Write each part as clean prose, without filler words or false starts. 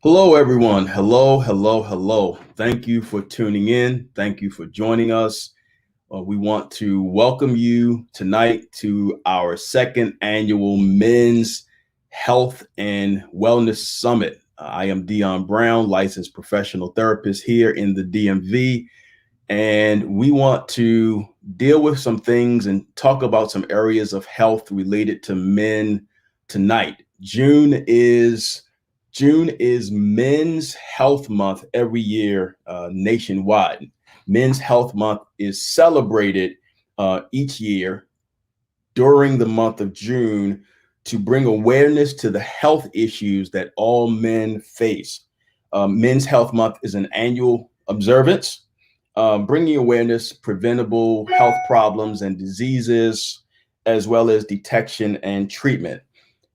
Hello, everyone. Hello, hello, hello. Thank you for tuning in. Thank you for joining us. We want to welcome you tonight to our second annual Men's Health and Wellness Summit. I am Dion Brown, licensed professional therapist here in the DMV, and we want to deal with some things and talk about some areas of health related to men tonight. June is Men's Health Month every year nationwide. Men's Health Month is celebrated each year during the month of June to bring awareness to the health issues that all men face. Men's Health Month is an annual observance, bringing awareness, preventable health problems and diseases, as well as detection and treatment.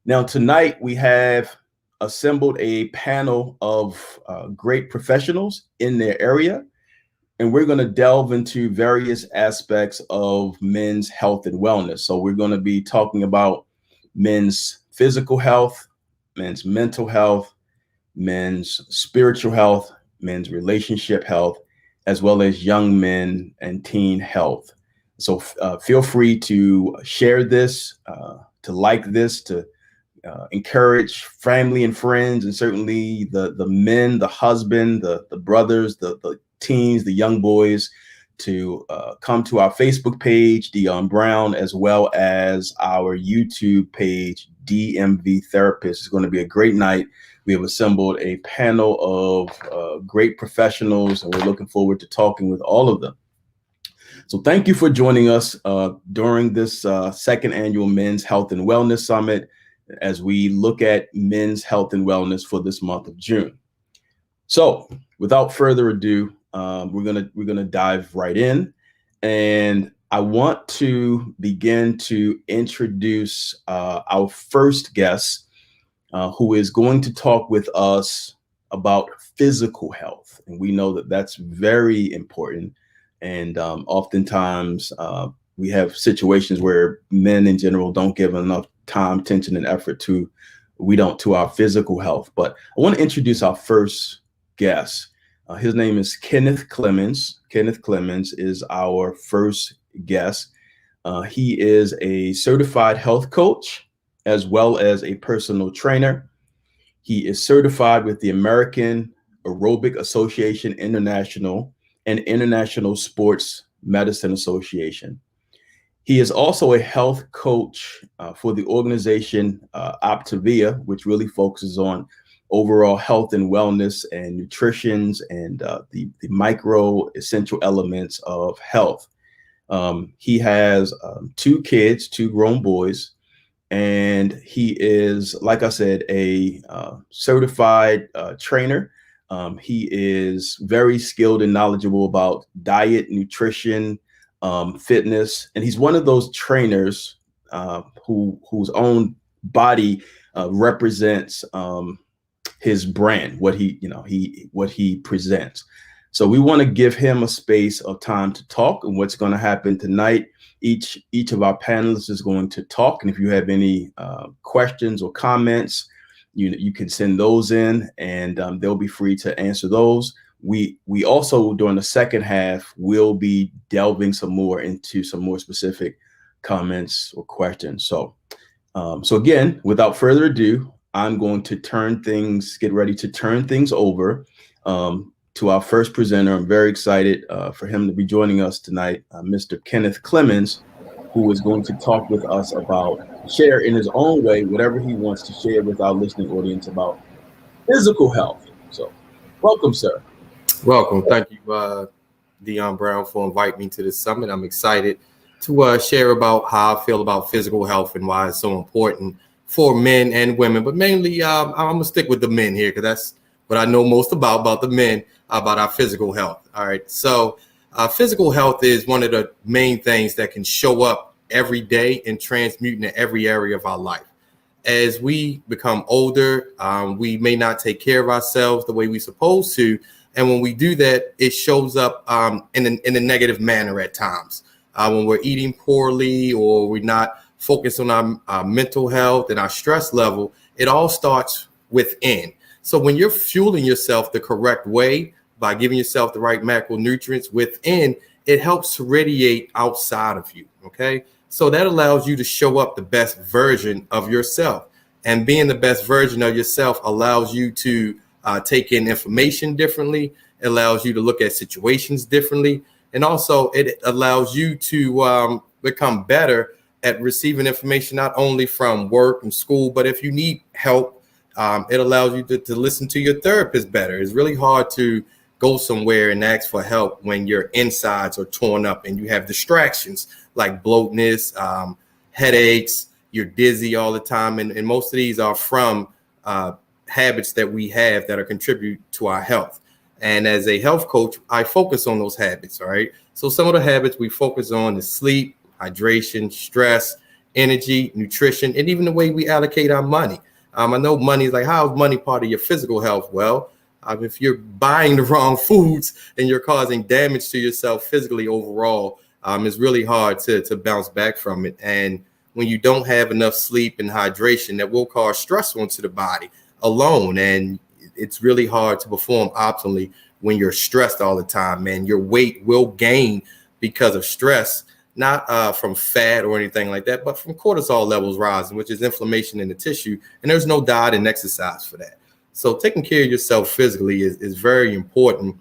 Now, tonight we have assembled a panel of great professionals in their area, and we're going to delve into various aspects of men's health and wellness. So we're going to be talking about men's physical health, men's mental health, men's spiritual health, men's relationship health, as well as young men and teen health. So feel free to share this, to like this, to encourage family and friends, and certainly the men, the husband, the brothers, the teens, the young boys, to come to our Facebook page, Dion Brown, as well as our YouTube page, DMV Therapist. It's going to be a great night. We have assembled a panel of great professionals, and we're looking forward to talking with all of them. So thank you for joining us during this second annual Men's Health and Wellness Summit, as we look at men's health and wellness for this month of June. So without further ado, we're gonna dive right in, and I want to begin to introduce our first guest, who is going to talk with us about physical health. And we know that that's very important, and oftentimes we have situations where men in general don't give enough time, attention, and effort to our physical health. But I want to introduce our first guest. His name is Kenneth Clemens. Kenneth Clemens is our first guest. He is a certified health coach as well as a personal trainer. He is certified with the American Aerobic Association International and International Sports Medicine Association. He is also a health coach for the organization Optavia, which really focuses on overall health and wellness and nutrition and the micro essential elements of health. He has two kids, two grown boys, and he is, like I said, a certified trainer. He is very skilled and knowledgeable about diet, nutrition, fitness, and he's one of those trainers whose own body represents his brand, what he presents. So we want to give him a space of time to talk. And what's going to happen tonight, each of our panelists is going to talk, and if you have any questions or comments, you can send those in, and they'll be free to answer those. We also, during the second half, will be delving some more into some more specific comments or questions. So again, without further ado, I'm going to get ready to turn things over to our first presenter. I'm very excited for him to be joining us tonight, Mr. Kenneth Clemens, who is going to talk with us share in his own way whatever he wants to share with our listening audience about physical health. So welcome, sir. Welcome. Thank you, Dion Brown, for inviting me to this summit. I'm excited to share about how I feel about physical health and why it's so important for men and women. But mainly, I'm going to stick with the men here because that's what I know most about the men, about our physical health. All right. So physical health is one of the main things that can show up every day and transmute in every area of our life. As we become older, we may not take care of ourselves the way we're supposed to. And when we do that, it shows up in a negative manner at times. When we're eating poorly or we're not focused on our mental health and our stress level, it all starts within. So when you're fueling yourself the correct way by giving yourself the right macronutrients within, it helps to radiate outside of you. Okay. So that allows you to show up the best version of yourself. And being the best version of yourself allows you to take in information differently. It allows you to look at situations differently. And also it allows you to become better at receiving information, not only from work and school, but if you need help, it allows you to listen to your therapist better. It's really hard to go somewhere and ask for help when your insides are torn up and you have distractions like bloatness, headaches, you're dizzy all the time. And most of these are from habits that we have that are contribute to our health. And as a health coach, I focus on those habits. All right. So some of the habits we focus on is sleep, hydration, stress, energy, nutrition, and even the way we allocate our money. I know money is like, how is money part of your physical health? Well, if you're buying the wrong foods and you're causing damage to yourself physically overall, it's really hard to bounce back from it. And when you don't have enough sleep and hydration, that will cause stress onto the body alone. And it's really hard to perform optimally when you're stressed all the time, man. Your weight will gain because of stress, not from fat or anything like that, but from cortisol levels rising, which is inflammation in the tissue. And there's no diet and exercise for that. So taking care of yourself physically is very important.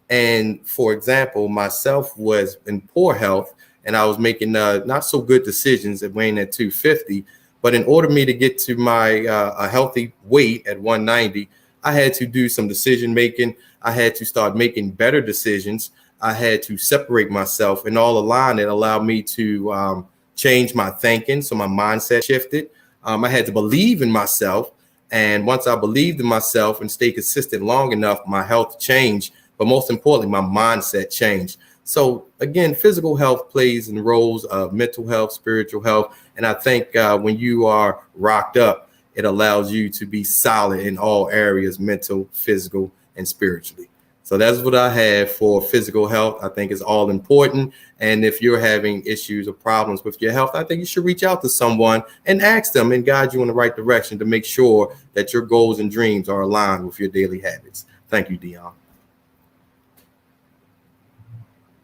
And for example, myself was in poor health and I was making not so good decisions at weighing at 250. But in order for me to get to my a healthy weight at 190, I had to do some decision making. I had to start making better decisions. I had to separate myself, and all aligned. It allowed me to change my thinking. So my mindset shifted. I had to believe in myself. And once I believed in myself and stayed consistent long enough, my health changed. But most importantly, my mindset changed. So again, physical health plays in roles of mental health, spiritual health. And I think when you are rocked up, it allows you to be solid in all areas, mental, physical, and spiritually. So that's what I have for physical health. I think it's all important. And if you're having issues or problems with your health, I think you should reach out to someone and ask them and guide you in the right direction to make sure that your goals and dreams are aligned with your daily habits. Thank you, Dion.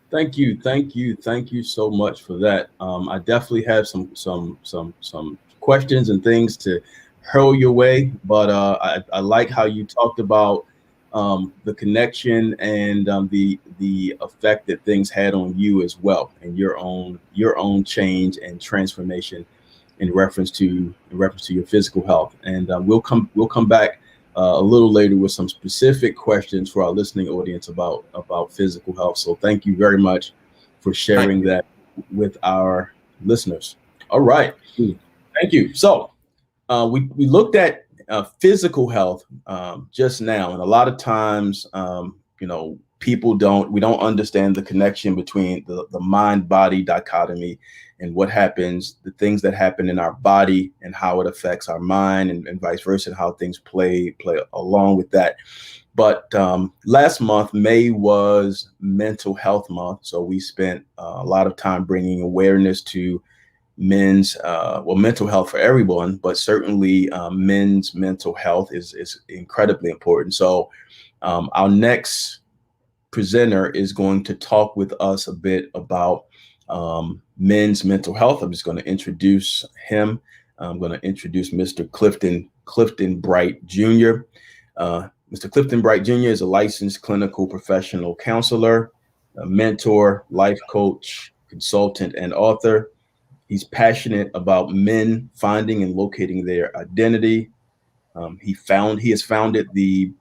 Thank you so much for that. I definitely have some questions and things to hurl your way, but I like how you talked about the connection and the effect that things had on you as well, and your own change and transformation in reference to your physical health. And we'll come back a little later with some specific questions for our listening audience about physical health. So thank you very much for sharing that with our listeners. All right. Thank you. So we looked at physical health just now, and a lot of times, we don't understand the connection between the mind-body dichotomy and what happens, the things that happen in our body and how it affects our mind, and vice versa, and how things play along with that. But last month, May was Mental Health Month, so we spent a lot of time bringing awareness to men's mental health for everyone, but certainly men's mental health is incredibly important. So our next presenter is going to talk with us a bit about men's mental health. I'm just going to introduce him. I'm going to introduce Mr. Clifton Bright Jr. Mr. Clifton Bright Jr. is a licensed clinical professional counselor, a mentor, life coach, consultant, and author. He's passionate about men finding and locating their identity. He has founded the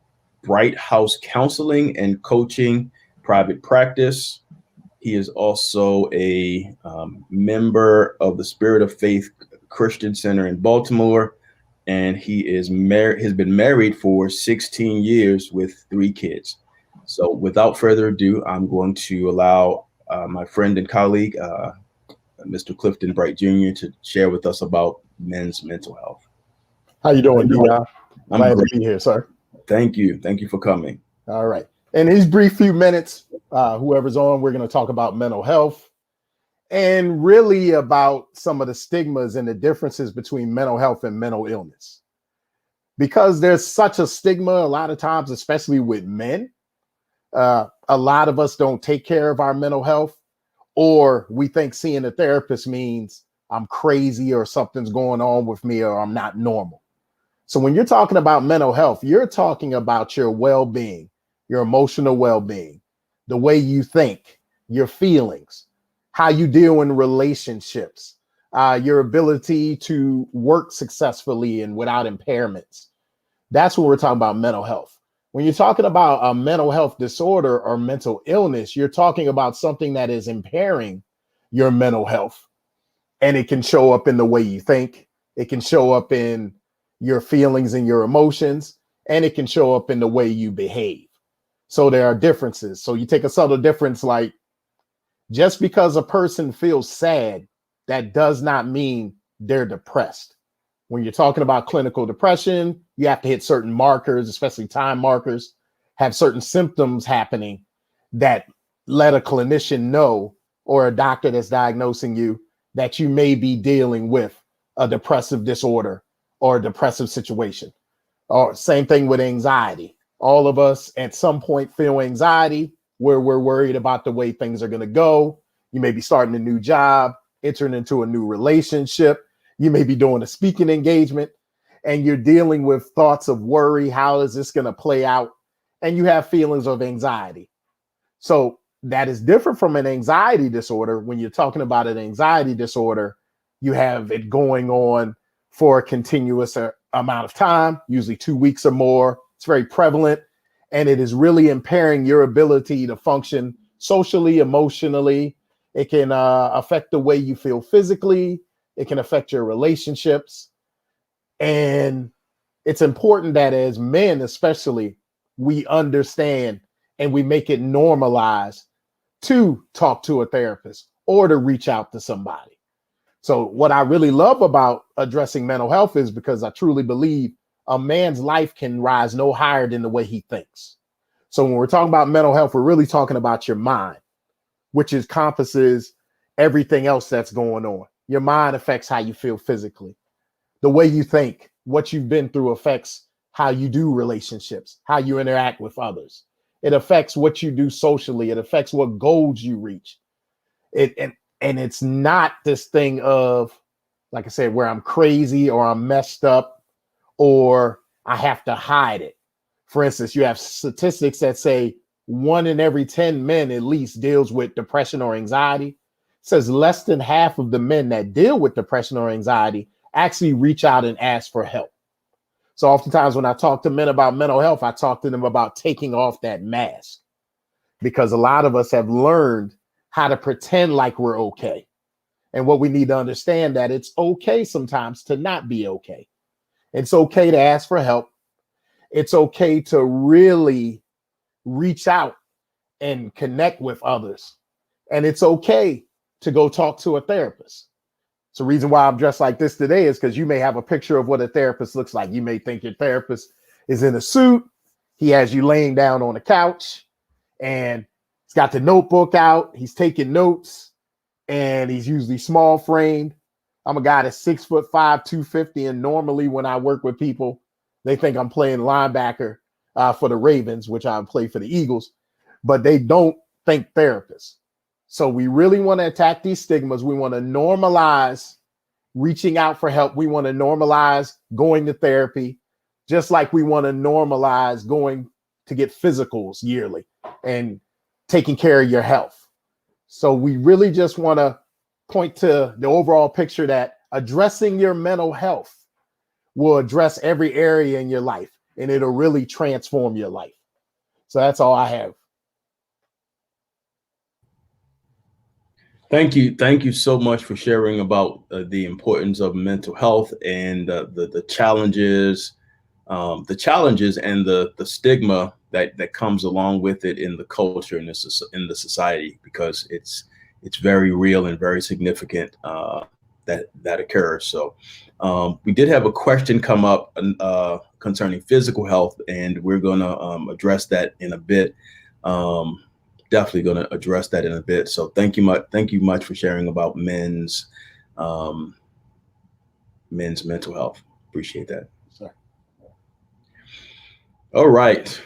Bright House Counseling and Coaching private practice. He is also a member of the Spirit of Faith Christian Center in Baltimore, and he has been married for 16 years with 3 kids. So without further ado, I'm going to allow my friend and colleague, Mr. Clifton Bright Jr., to share with us about men's mental health. How you doing, Dion? I'm glad great to be here, sir. Thank you for coming. All right. In these brief few minutes, whoever's on, we're going to talk about mental health and really about some of the stigmas and the differences between mental health and mental illness. because there's such a stigma a lot of times, especially with men. A lot of us don't take care of our mental health, or we think seeing a therapist means I'm crazy or something's going on with me or I'm not normal. So when you're talking about mental health, you're talking about your well-being, your emotional well-being, the way you think, your feelings, how you deal in relationships, your ability to work successfully and without impairments. That's what we're talking about mental health. When you're talking about a mental health disorder or mental illness, you're talking about something that is impairing your mental health. And it can show up in the way you think. It can show up in your feelings and your emotions, and it can show up in the way you behave. So there are differences. So you take a subtle difference, like just because a person feels sad, that does not mean they're depressed. When you're talking about clinical depression, you have to hit certain markers, especially time markers, have certain symptoms happening that let a clinician know, or a doctor that's diagnosing you, that you may be dealing with a depressive disorder or a depressive situation. Or same thing with anxiety. All of us at some point feel anxiety where we're worried about the way things are going to go. You may be starting a new job, entering into a new relationship. You may be doing a speaking engagement, and you're dealing with thoughts of worry. How is this going to play out? And you have feelings of anxiety. So that is different from an anxiety disorder. When you're talking about an anxiety disorder, you have it going on for a continuous amount of time, usually 2 weeks or more. It's very prevalent, and it is really impairing your ability to function socially, emotionally. It can affect the way you feel physically. It can affect your relationships. And it's important that as men, especially, we understand and we make it normalized to talk to a therapist or to reach out to somebody. So what I really love about addressing mental health is because I truly believe a man's life can rise no higher than the way he thinks. So when we're talking about mental health, we're really talking about your mind, which encompasses everything else that's going on. Your mind affects how you feel physically. The way you think, what you've been through affects how you do relationships, how you interact with others. It affects what you do socially. It affects what goals you reach. And it's not this thing of, like I said, where I'm crazy or I'm messed up or I have to hide it. For instance, you have statistics that say 1 in every 10 men at least deals with depression or anxiety. It says less than half of the men that deal with depression or anxiety actually reach out and ask for help. So oftentimes when I talk to men about mental health, I talk to them about taking off that mask, because a lot of us have learned how to pretend like we're okay. And what we need to understand, that it's okay sometimes to not be okay. It's okay to ask for help. It's okay to really reach out and connect with others. And it's okay to go talk to a therapist. So the reason why I'm dressed like this today is because you may have a picture of what a therapist looks like. You may think your therapist is in a suit. He has you laying down on a couch and he's got the notebook out. He's taking notes, and he's usually small framed. I'm a guy that's 6'5", 250. And normally when I work with people, they think I'm playing linebacker for the Ravens, which I play for the Eagles, but they don't think therapist. So we really want to attack these stigmas. We want to normalize reaching out for help. We want to normalize going to therapy, just like we want to normalize going to get physicals yearly and taking care of your health. So we really just want to point to the overall picture that addressing your mental health will address every area in your life, and it'll really transform your life. So that's all I have. Thank you. Thank you so much for sharing about the importance of mental health and the challenges and the stigma that comes along with it in the culture and in the society, because it's very real and very significant that occurs. So we did have a question come up concerning physical health, and we're going to address that in a bit. Definitely going to address that in a bit. So thank you much for sharing about men's mental health. Appreciate that. Sorry. All right.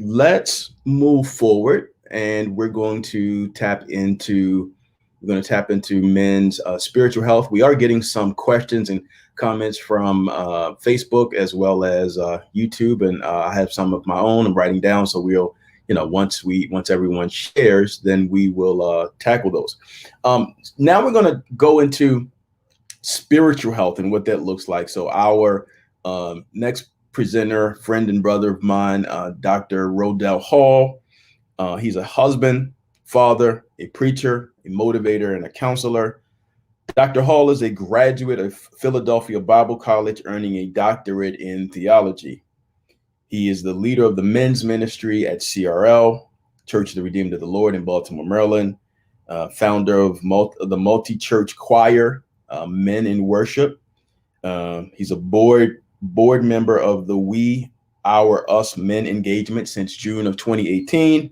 Let's move forward, and we're going to tap into men's spiritual health. We are getting some questions and comments from Facebook as well as YouTube, and I have some of my own I'm writing down. So we'll, once everyone shares, then we will tackle those. Now we're going to go into spiritual health and what that looks like. So our next presenter, friend and brother of mine, Dr. Rodell Hall. He's a husband, father, a preacher, a motivator, and a counselor. Dr. Hall is a graduate of Philadelphia Bible College, earning a doctorate in theology. He is the leader of the men's ministry at CRL, Church of the Redeemed of the Lord in Baltimore, Maryland, founder of the multi-church choir, Men in Worship. He's a board member of the We, Our, Us Men engagement since June of 2018.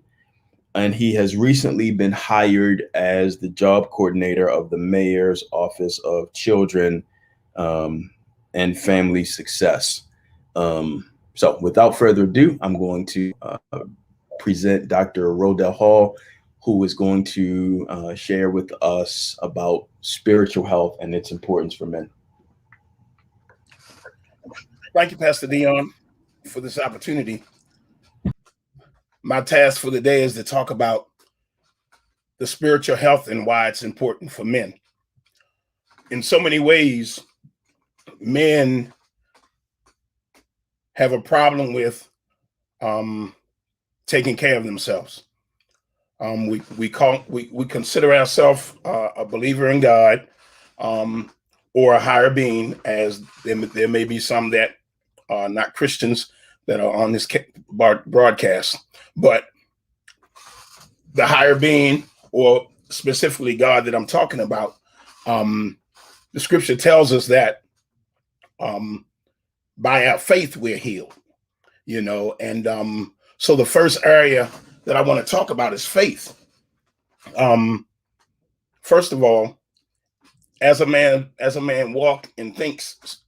And he has recently been hired as the job coordinator of the Mayor's Office of Children and Family Success. So without further ado, I'm going to present Dr. Rodell Hall, who is going to share with us about spiritual health and its importance for men. Thank you, Pastor Dion, for this opportunity. My task for the day is to talk about the spiritual health and why it's important for men. In so many ways, men have a problem with taking care of themselves. We consider ourselves a believer in God or a higher being, as there may be some that are not Christians that are on this broadcast. But the higher being, or specifically God that I'm talking about, the scripture tells us that by our faith we're healed, and so the first area that I want to talk about is faith. First of all, as a man walks and thinks,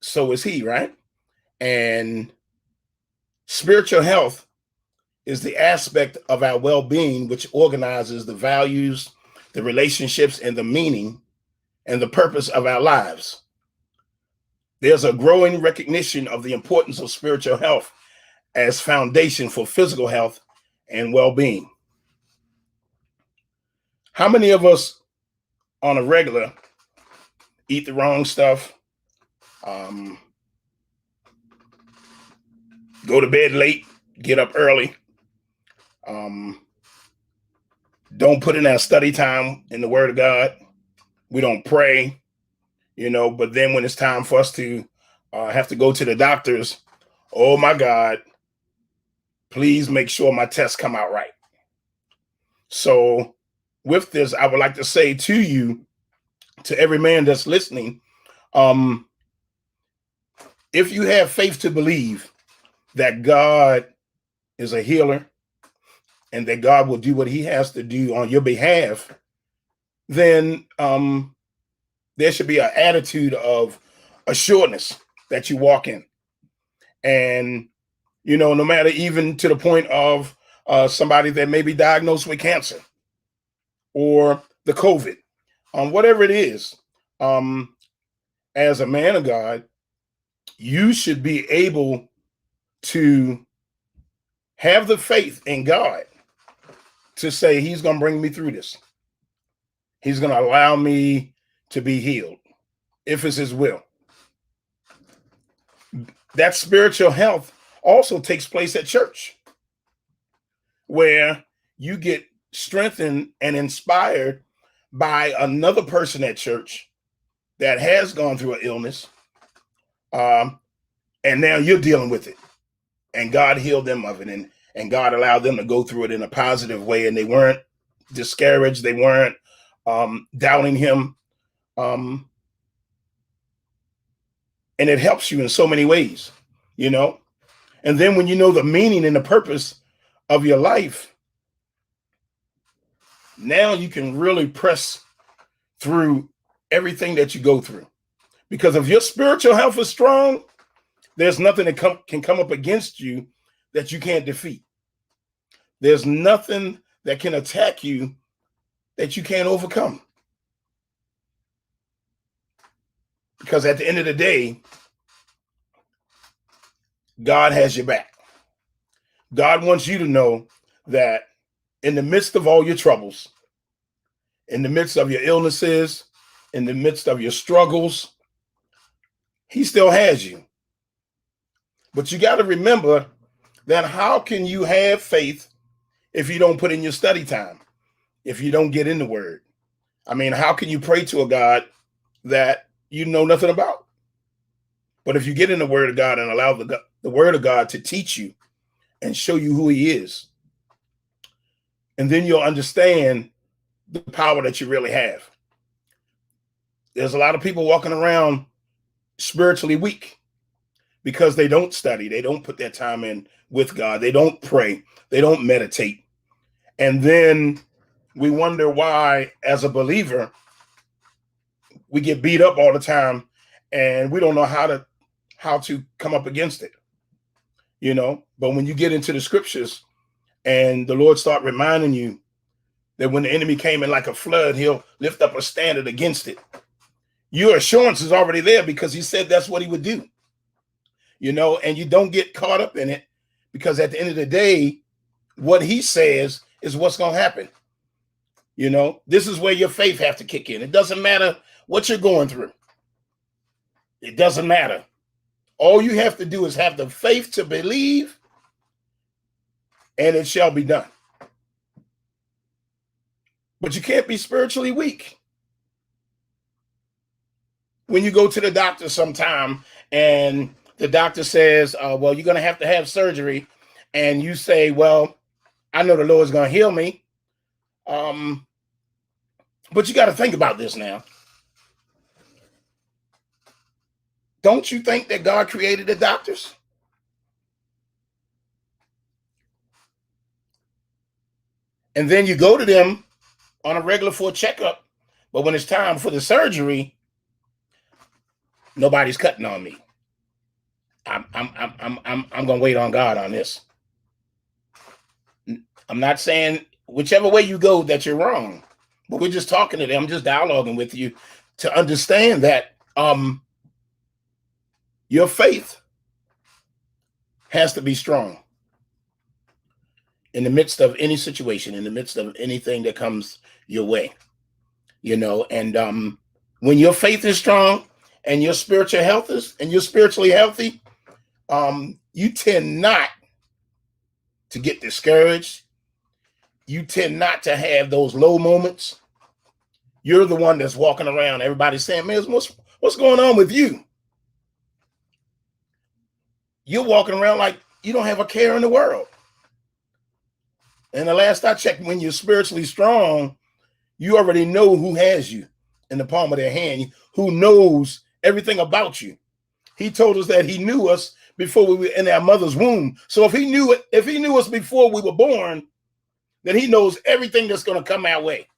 so is he, right? And spiritual health is the aspect of our well-being which organizes the values, the relationships, and the meaning and the purpose of our lives. There's a growing recognition of the importance of spiritual health as foundation for physical health and well-being. How many of us on a regular eat the wrong stuff, go to bed late, get up early, don't put in our study time in the Word of God, we don't pray, but then when it's time for us to have to go to the doctors, oh my God, please make sure my tests come out right. So with this, I would like to say to you, to every man that's listening, if you have faith to believe that God is a healer and that God will do what he has to do on your behalf, then there should be an attitude of assuredness that you walk in. And, no matter, even to the point of somebody that may be diagnosed with cancer or the COVID, whatever it is, as a man of God, you should be able to have the faith in God to say he's going to bring me through this. He's going to allow me to be healed if it's his will. That spiritual health also takes place at church, where you get strengthened and inspired by another person at church that has gone through an illness, and now you're dealing with it, and God healed them of it, and God allowed them to go through it in a positive way, and they weren't discouraged, they weren't doubting him, and it helps you in so many ways, and then when you know the meaning and the purpose of your life, now you can really press through everything that you go through. Because if your spiritual health is strong, There's nothing that can come up against you that you can't defeat. There's nothing that can attack you that you can't overcome. Because at the end of the day, God has your back. God wants you to know that in the midst of all your troubles, in the midst of your illnesses, in the midst of your struggles, he still has you. But you got to remember that how can you have faith if you don't put in your study time, if you don't get in the word? I mean, how can you pray to a God that you know nothing about? But if you get in the word of God and allow the word of God to teach you and show you who he is, and then you'll understand the power that you really have. There's a lot of people walking around spiritually weak because they don't study. They don't put their time in with God. They don't pray. They don't meditate. And then we wonder why, as a believer, we get beat up all the time and we don't know how to come up against it. You know, but when you get into the scriptures and the Lord start reminding you that when the enemy came in like a flood, he'll lift up a standard against it. Your assurance is already there because he said that's what he would do. You know, and you don't get caught up in it because at the end of the day, what he says is what's going to happen. You know, this is where your faith has to kick in. It doesn't matter what you're going through. It doesn't matter. All you have to do is have the faith to believe, and it shall be done. But you can't be spiritually weak. When you go to the doctor sometime and the doctor says, well, you're going to have surgery. And you say, well, I know the Lord's going to heal me. But you got to think about this now. Don't you think that God created the doctors? And then you go to them on a regular for a checkup, but when it's time for the surgery, nobody's cutting on me. I'm gonna wait on God on this. I'm not saying whichever way you go that you're wrong, but we're just talking to them. I'm just dialoguing with you to understand that your faith has to be strong in the midst of any situation, in the midst of anything that comes your way, you know. And when your faith is strong and your spiritual health is, and you're spiritually healthy, you tend not to get discouraged. You tend not to have those low moments. You're the one that's walking around. Everybody's saying, man, what's going on with you? You're walking around like you don't have a care in the world. And the last I checked, when you're spiritually strong, you already know who has you in the palm of their hand, who knows everything about you. He told us that he knew us before we were in our mother's womb. So if he knew us before we were born, then he knows everything that's going to come our way.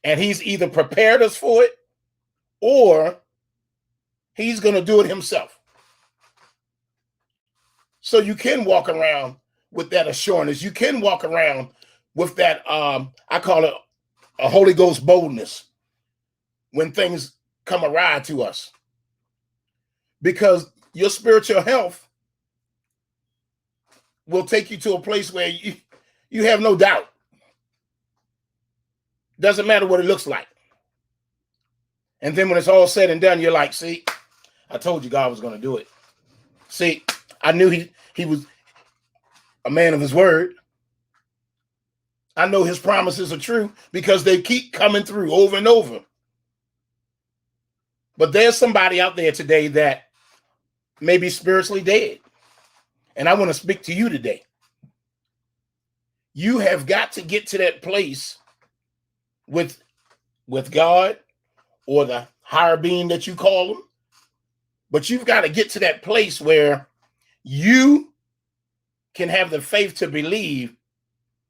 And he's either prepared us for it or he's going to do it himself. So you can walk around with that assurance. You can walk around with that, I call it a Holy Ghost boldness when things come awry to us. Because your spiritual health will take you to a place where you have no doubt. Doesn't matter what it looks like. And then when it's all said and done, you're like, see, I told you God was going to do it. See, I knew he was a man of his word. I know his promises are true because they keep coming through over and over. But there's somebody out there today that may be spiritually dead. And I want to speak to you today. You have got to get to that place with God or the higher being that you call him. But you've got to get to that place where you can have the faith to believe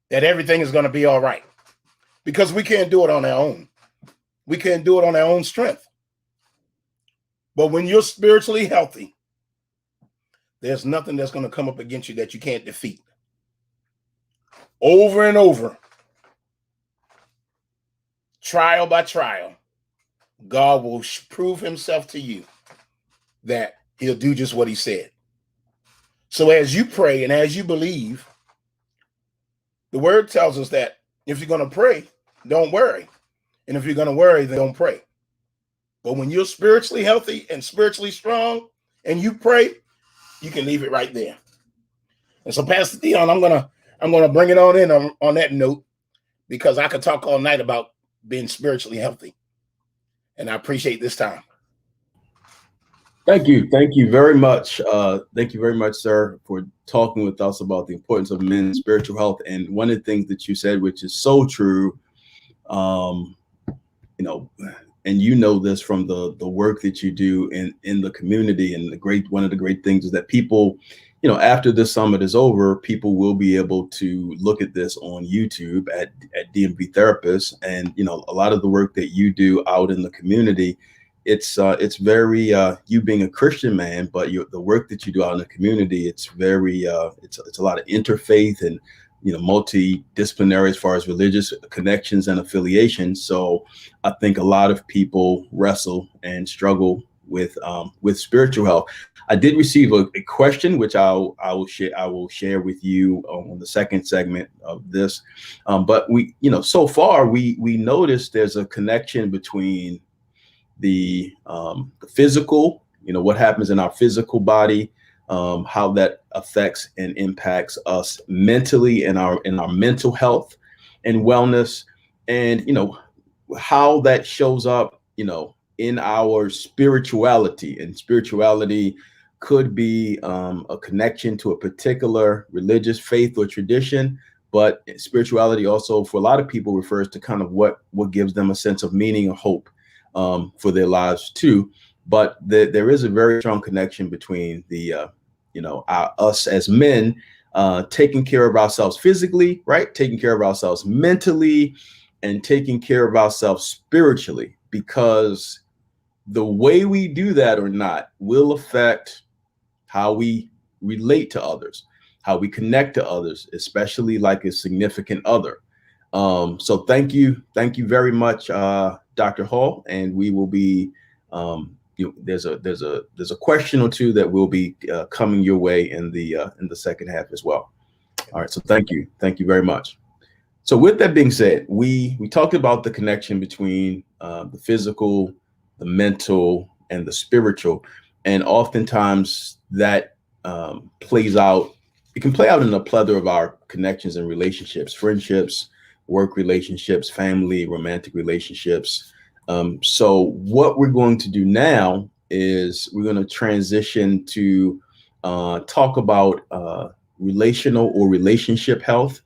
that everything is going to be all right. Because we can't do it on our own. We can't do it on our own strength. But when you're spiritually healthy, there's nothing that's going to come up against you that you can't defeat. Over and over, trial by trial, God will prove himself to you that he'll do just what he said. So as you pray and as you believe, the word tells us that if you're going to pray, don't worry. And if you're going to worry, then don't pray. But when you're spiritually healthy and spiritually strong and you pray, you can leave it right there. And so, Pastor Dion, I'm gonna bring it on in on that note, because I could talk all night about being spiritually healthy. And I appreciate this time. Thank you. Thank you very much. Thank you very much, sir, for talking with us about the importance of men's spiritual health. And one of the things that you said, which is so true, and you know this from the work that you do in the community, and one of the great things is that people, after this summit is over, people will be able to look at this on YouTube at DMV Therapists, and a lot of the work that you do out in the community, it's very you being a Christian man, but the work that you do out in the community, it's very it's a lot of interfaith and multidisciplinary as far as religious connections and affiliations. So I think a lot of people wrestle and struggle with spiritual health. I did receive a question, which I will share with you on the second segment of this. But we, so far we noticed there's a connection between the physical, what happens in our physical body, how that affects and impacts us mentally in our mental health and wellness, and how that shows up in our spirituality. And spirituality could be a connection to a particular religious faith or tradition, but spirituality also for a lot of people refers to kind of what gives them a sense of meaning or hope for their lives too. But there is a very strong connection between us as men taking care of ourselves physically, right? Taking care of ourselves mentally, and taking care of ourselves spiritually, because the way we do that or not will affect how we relate to others, how we connect to others, especially like a significant other. So thank you very much, Dr. Hall, and we will be there's a question or two that will be coming your way in the second half as well. All right, so thank you very much. So with that being said, we talked about the connection between the physical, the mental, and the spiritual, and oftentimes that plays out. It can play out in a plethora of our connections and relationships, friendships, work relationships, family, romantic relationships. So what we're going to do now is we're going to transition to talk about relational or relationship health.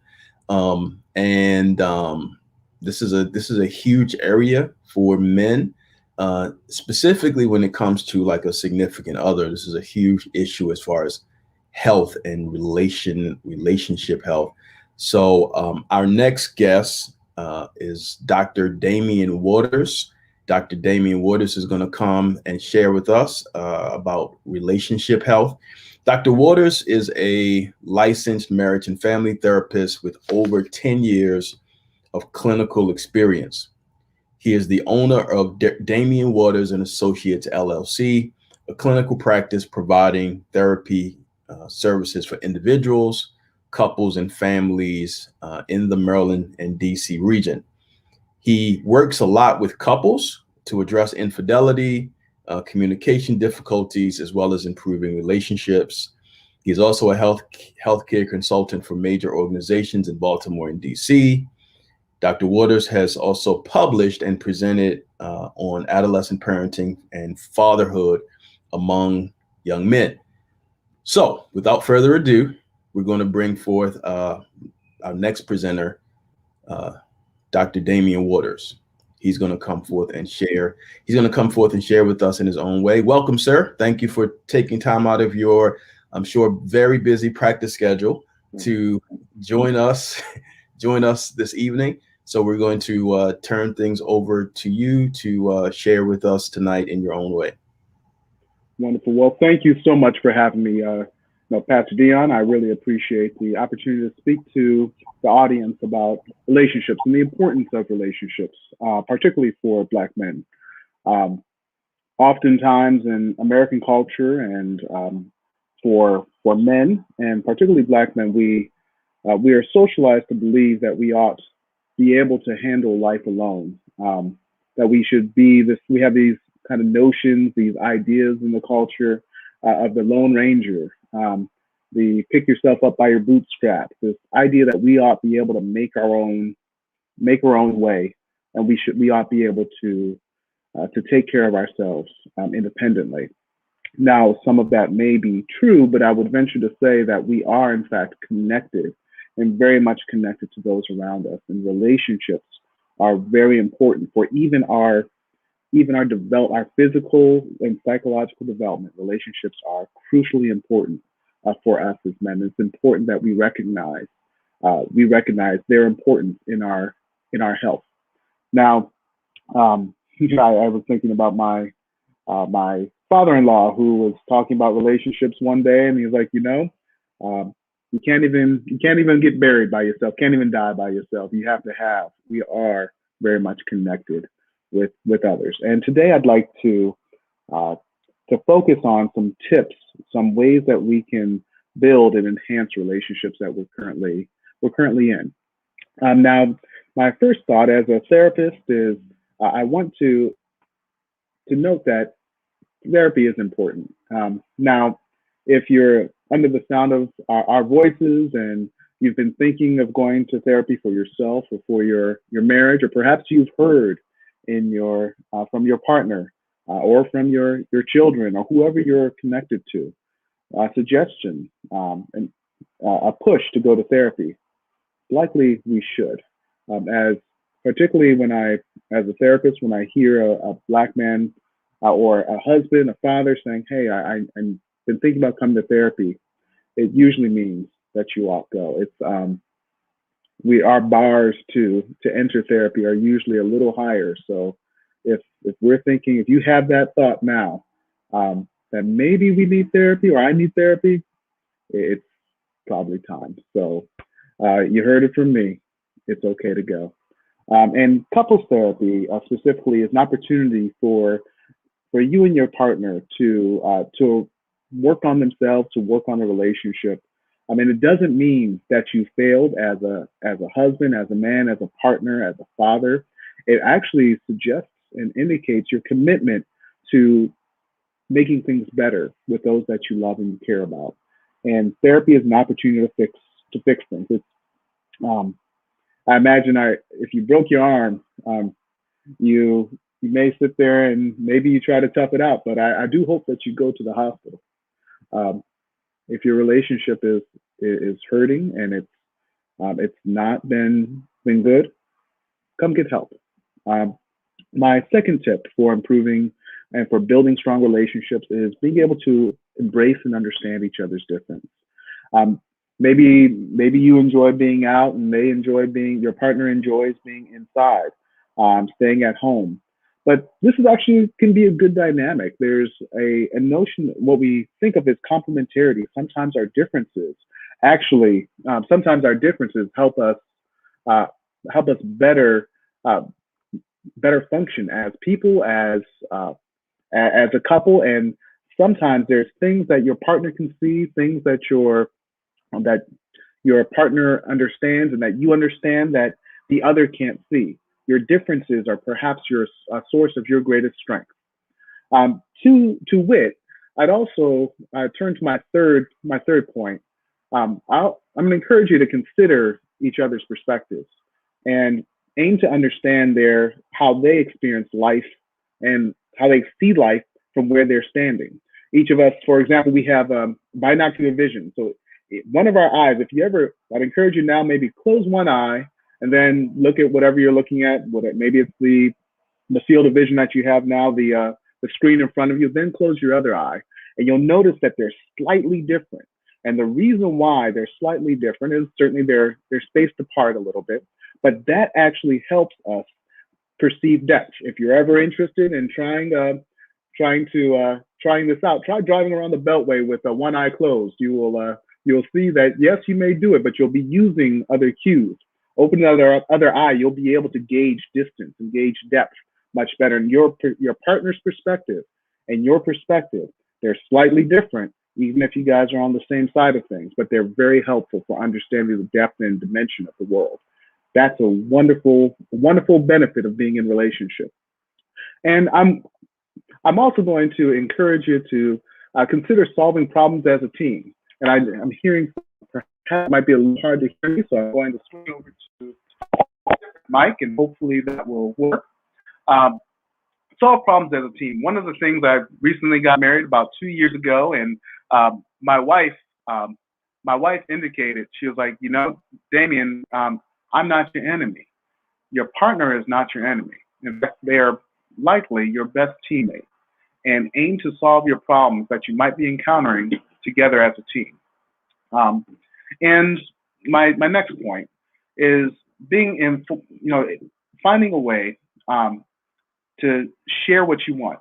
This is a huge area for men, specifically when it comes to like a significant other. This is a huge issue as far as health and relationship health. So our next guest is Dr. Damian Waters. Dr. Damian Waters is going to come and share with us about relationship health. Dr. Waters is a licensed marriage and family therapist with over 10 years of clinical experience. He is the owner of Damian Waters and Associates, LLC, a clinical practice providing therapy services for individuals, couples, and families in the Maryland and DC region. He works a lot with couples to address infidelity, communication difficulties, as well as improving relationships. He's also a healthcare consultant for major organizations in Baltimore and DC. Dr. Waters has also published and presented on adolescent parenting and fatherhood among young men. So without further ado, we're going to bring forth our next presenter, Dr. Damian Waters. He's going to come forth and share. He's going to come forth and share with us in his own way. Welcome, sir. Thank you for taking time out of your, I'm sure, very busy practice schedule to join us this evening. So we're going to turn things over to you to share with us tonight in your own way. Wonderful. Well, thank you so much for having me, Pastor Dion. I really appreciate the opportunity to speak to the audience about relationships and the importance of relationships, particularly for Black men. Um, Oftentimes in American culture and for men and particularly Black men, we are socialized to believe that we ought to be able to handle life alone. That we should be this. We have these kind of notions, these ideas in the culture of the Lone Ranger, the pick yourself up by your bootstraps. This idea that we ought to be able to make our own way, and we ought to be able to take care of ourselves independently. Now, some of that may be true, but I would venture to say that we are, in fact, connected and very much connected to those around us. And relationships are very important for even our our physical and psychological development. Relationships are crucially important for us as men. It's important that we recognize their importance in our health. Now, I was thinking about my father-in-law who was talking about relationships one day, and he was like, you can't even get buried by yourself, can't even die by yourself. You have to have. We are very much connected with others. And today I'd like to focus on some tips, some ways that we can build and enhance relationships that we're currently in. Now, my first thought as a therapist is I want to note that therapy is important. Now, if you're under the sound of our voices and you've been thinking of going to therapy for yourself or for your marriage, or perhaps you've heard from your partner or from your children or whoever you're connected to, a suggestion and a push to go to therapy, likely we should. As particularly as a therapist, when I hear a Black man or a husband, a father saying, "Hey, I've been thinking about coming to therapy," it usually means that you ought to go. It's our bars to enter therapy are usually a little higher. So if you have that thought now, that maybe we need therapy or I need therapy, it's probably time. So you heard it from me. It's okay to go. And couples therapy specifically is an opportunity for you and your partner to work on themselves, to work on a relationship. I mean, it doesn't mean that you failed as a husband, as a man, as a partner, as a father. It actually suggests and indicates your commitment to making things better with those that you love and you care about. And therapy is an opportunity to fix things. It's I imagine if you broke your arm, you may sit there and maybe you try to tough it out, but I do hope that you go to the hospital. If your relationship is hurting and it's not been good, come get help. My second tip for improving and for building strong relationships is being able to embrace and understand each other's difference. Maybe you enjoy being out and your partner enjoys being inside, staying at home. But this is actually can be a good dynamic. There's a notion that what we think of as complementarity. Sometimes our differences help us better function as people, as a couple. And sometimes there's things that your partner can see, things that your partner understands and that you understand that the other can't see. Your differences are perhaps a source of your greatest strength. To wit, I'd also turn to my third point. I'm going to encourage you to consider each other's perspectives and aim to understand how they experience life and how they see life from where they're standing. Each of us, for example, we have binocular vision. So one of our eyes, I'd encourage you now, maybe close one eye and then look at whatever you're looking at. Maybe it's the field of vision that you have now, the screen in front of you. Then close your other eye, and you'll notice that they're slightly different. And the reason why they're slightly different is certainly they're spaced apart a little bit, but that actually helps us perceive depth. If you're ever interested in trying trying this out. Try driving around the Beltway with one eye closed. You'll see that yes, you may do it, but you'll be using other cues. Open the other eye, you'll be able to gauge distance and gauge depth much better. And your partner's perspective and your perspective, they're slightly different, even if you guys are on the same side of things, but they're very helpful for understanding the depth and dimension of the world. That's a wonderful, wonderful benefit of being in relationship. And I'm also going to encourage you to consider solving problems as a team. And I'm hearing perhaps it might be a little hard to hear me, so I'm going to switch over to Mike, and hopefully that will work. Solve problems as a team. One of the things, I recently got married about 2 years ago, and my wife indicated, she was like, you know, Damien, I'm not your enemy. Your partner is not your enemy. In fact, they are likely your best teammate. And aim to solve your problems that you might be encountering together as a team. And my next point is finding a way to share what you want,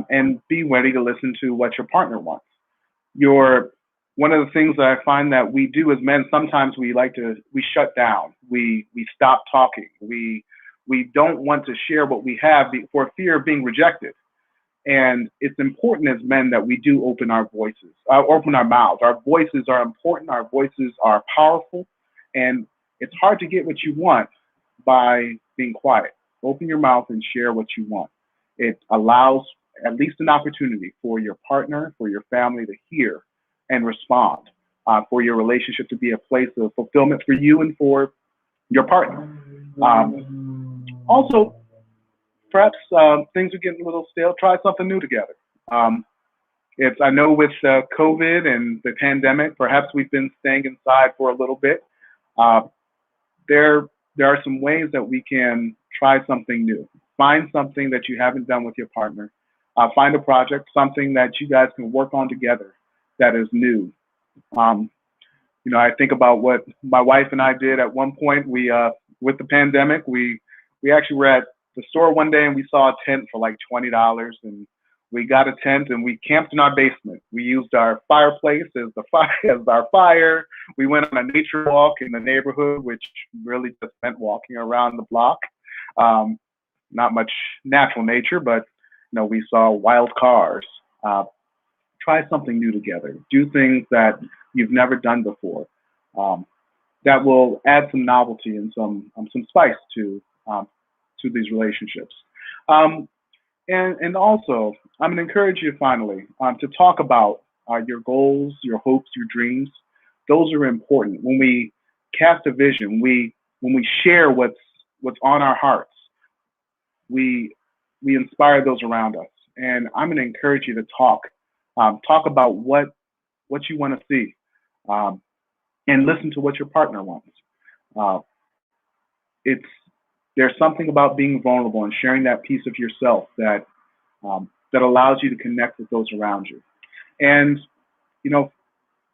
and be ready to listen to what your partner wants. One of the things that I find that we do as men, sometimes we shut down, we stop talking, we don't want to share what we have for fear of being rejected. And it's important as men that we do open our voices, open our mouths. Our voices are important. Our voices are powerful. And it's hard to get what you want by being quiet. Open your mouth and share what you want. It allows at least an opportunity for your partner, for your family to hear and respond, for your relationship to be a place of fulfillment for you and for your partner. Also, perhaps things are getting a little stale. Try something new together. I know with COVID and the pandemic, perhaps we've been staying inside for a little bit. There are some ways that we can try something new. Find something that you haven't done with your partner. Find a project, something that you guys can work on together that is new. I think about what my wife and I did at one point. With the pandemic, we actually were at the store one day and we saw a tent for like $20, and we got a tent and we camped in our basement. We used our fireplace as our fire. We went on a nature walk in the neighborhood, which really just meant walking around the block. Not much natural nature, but we saw wild cars. Try something new together. Do things that you've never done before. That will add some novelty and some spice to these relationships. And also, I'm going to encourage you finally to talk about your goals, your hopes, your dreams. Those are important. When we cast a vision, when we share what's on our hearts, we inspire those around us. And I'm going to encourage you to talk about what you want to see, and listen to what your partner wants. There's something about being vulnerable and sharing that piece of yourself that allows you to connect with those around you. And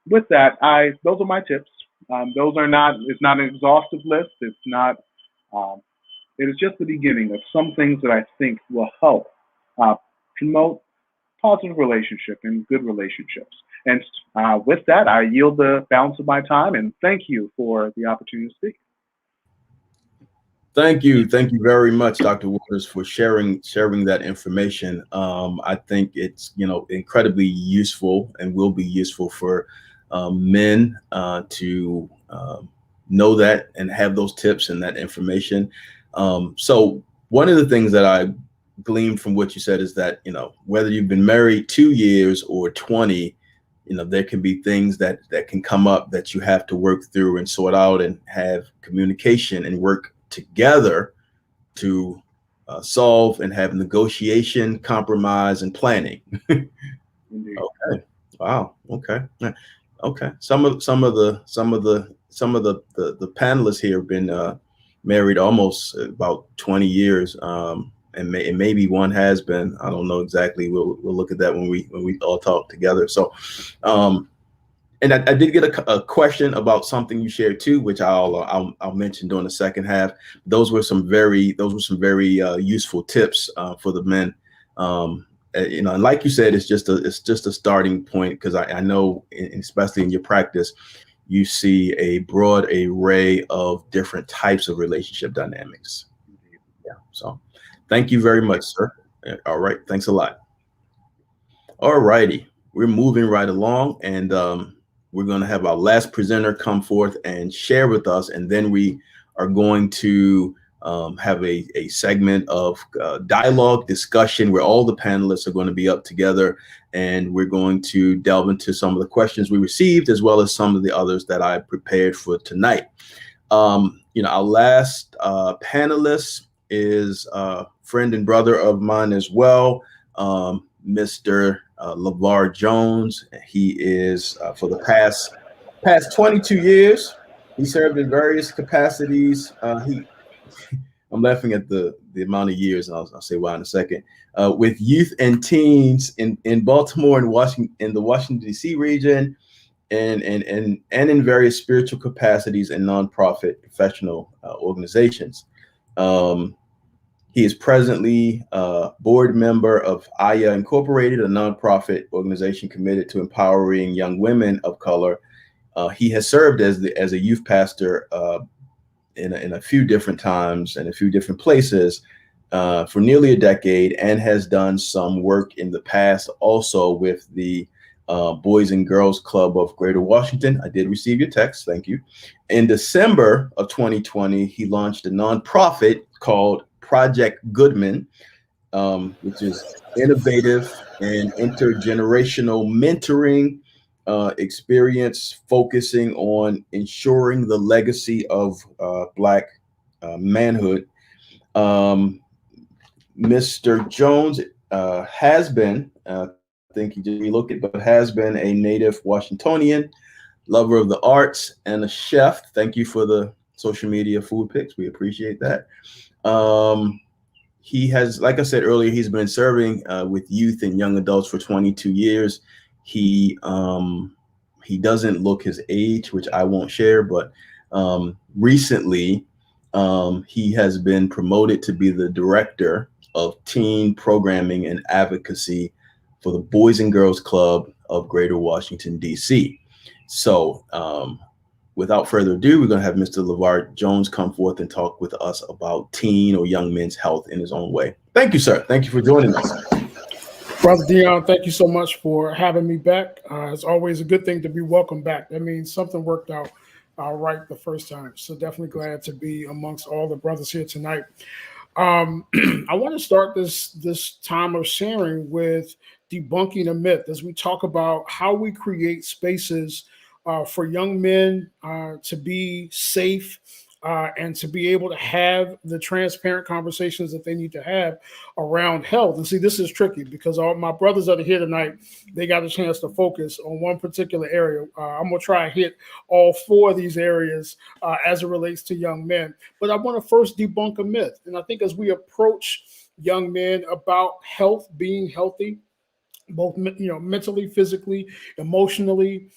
with that, those are my tips. It's not an exhaustive list. It's not. It is just the beginning of some things that I think will help promote positive relationship and good relationships. And with that, I yield the balance of my time, and thank you for the opportunity to speak. Thank you very much, Dr. Waters, for sharing that information. I think it's incredibly useful and will be useful for men to know that and have those tips and that information. So one of the things that I gleaned from what you said is that whether you've been married 2 years or 20, there can be things that can come up that you have to work through and sort out and have communication and work together to solve and have negotiation, compromise, and planning. Okay. Wow. Okay. Okay. Some of the panelists here have been married almost about 20 years, and maybe one has been. I don't know exactly. We'll look at that when we all talk together. So, and I did get a question about something you shared too, which I'll mention during the second half. Those were some very useful tips for the men. and like you said, it's just a starting point, because I know, especially in your practice, you see a broad array of different types of relationship dynamics. Yeah. So thank you very much, sir. All right. Thanks a lot. All righty. We're moving right along, and we're going to have our last presenter come forth and share with us, and then we are going to have a segment of dialogue discussion where all the panelists are going to be up together, and we're going to delve into some of the questions we received, as well as some of the others that I prepared for tonight. Our last panelist is a friend and brother of mine as well, Mr. LeVar Jones. He is for the past 22 years. He served in various capacities. I'm laughing at the amount of years, and I'll say why in a second. With youth and teens in Baltimore and Washington, in the Washington D.C. region, and in various spiritual capacities and nonprofit professional organizations. He is presently a board member of Aya Incorporated, a nonprofit organization committed to empowering young women of color. He has served as a youth pastor in a few different times and a few different places for nearly a decade, and has done some work in the past also with the Boys and Girls Club of Greater Washington. I did receive your text. Thank you. In December of 2020, he launched a nonprofit called Project Goodman, which is innovative and intergenerational mentoring experience focusing on ensuring the legacy of Black manhood. Mr. Jones has been, I think he just relooked it, but has been a native Washingtonian, lover of the arts, and a chef. Thank you for the social media food pics. We appreciate that. He has, like I said earlier, he's been serving with youth and young adults for 22 years. He doesn't look his age, which I won't share, but recently he has been promoted to be the director of teen programming and advocacy for the Boys and Girls Club of Greater Washington, D.C. So without further ado, we're going to have Mr. LeVar Jones come forth and talk with us about teen or young men's health in his own way. Thank you, sir. Thank you for joining us. Brother Dion, thank you so much for having me back. It's always a good thing to be welcomed back. That means something worked out right the first time. So definitely glad to be amongst all the brothers here tonight. I want to start this time of sharing with debunking a myth as we talk about how we create spaces for young men to be safe and to be able to have the transparent conversations that they need to have around health. And see, this is tricky because all my brothers that are here tonight, they got a chance to focus on one particular area. I'm going to try and hit all four of these areas as it relates to young men. But I want to first debunk a myth. And I think as we approach young men about health, being healthy, both mentally, physically, emotionally,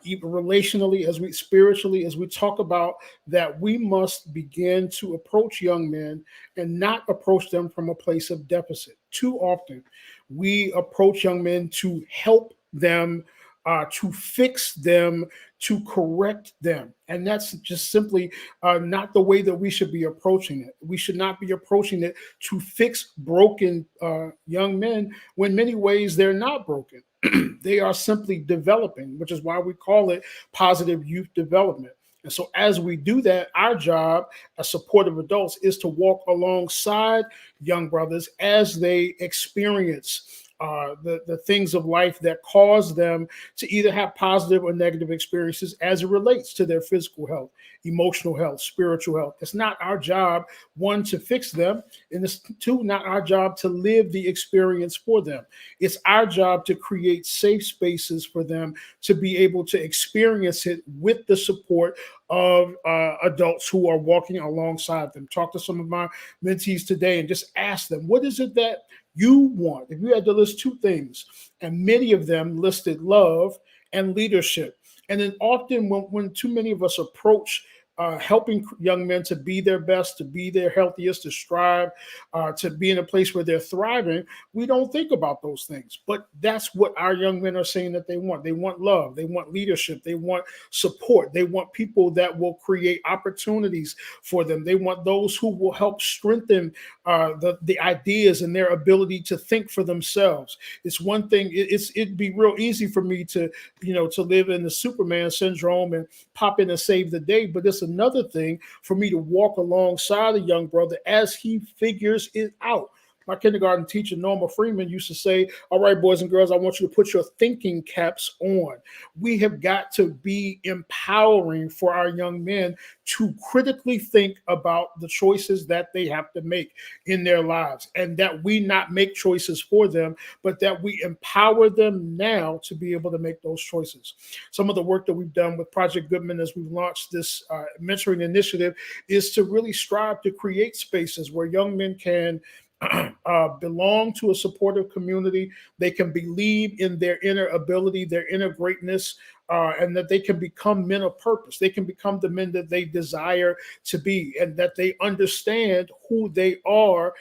even relationally, spiritually, as we talk about that, we must begin to approach young men and not approach them from a place of deficit. Too often, we approach young men to help them, to fix them, to correct them. And that's just simply not the way that we should be approaching it. We should not be approaching it to fix broken young men when in many ways they're not broken. They are simply developing, which is why we call it positive youth development. And so as we do that, our job as supportive adults is to walk alongside young brothers as they experience the things of life that cause them to either have positive or negative experiences as it relates to their physical health, emotional health, spiritual health. It's not our job, one, to fix them, and it's two, not our job to live the experience for them. It's our job to create safe spaces for them to be able to experience it with the support of adults who are walking alongside them. Talk to some of my mentees today and just ask them, what is it that you want? If you had to list two things, and many of them listed love and leadership. And then often when too many of us approach helping young men to be their best, to be their healthiest, to strive, to be in a place where they're thriving, we don't think about those things. But that's what our young men are saying that they want. They want love. They want leadership. They want support. They want people that will create opportunities for them. They want those who will help strengthen the ideas and their ability to think for themselves. It's one thing. It'd be real easy for me to live in the Superman syndrome and pop in and save the day. But it's another thing for me to walk alongside a young brother as he figures it out. My kindergarten teacher, Norma Freeman, used to say, all right, boys and girls, I want you to put your thinking caps on. We have got to be empowering for our young men to critically think about the choices that they have to make in their lives, and that we not make choices for them, but that we empower them now to be able to make those choices. Some of the work that we've done with Project Goodman as we've launched this mentoring initiative is to really strive to create spaces where young men can belong to a supportive community. They can believe in their inner ability, their inner greatness, and that they can become men of purpose. They can become the men that they desire to be, and that they understand who they are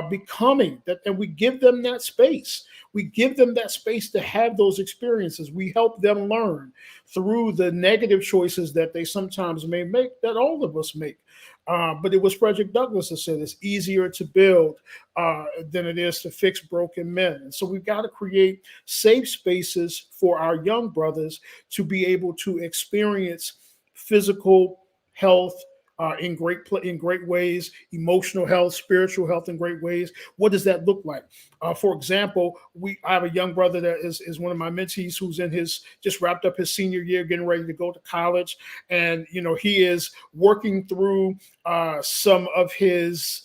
becoming. And we give them that space. We give them that space to have those experiences. We help them learn through the negative choices that they sometimes may make, that all of us make. But it was Frederick Douglass that said it's easier to build than it is to fix broken men. And so we've got to create safe spaces for our young brothers to be able to experience physical health in great ways, emotional health, spiritual health in great ways. What does that look like? For example, I have a young brother that is one of my mentees who's just wrapped up his senior year, getting ready to go to college. And, he is working through some of his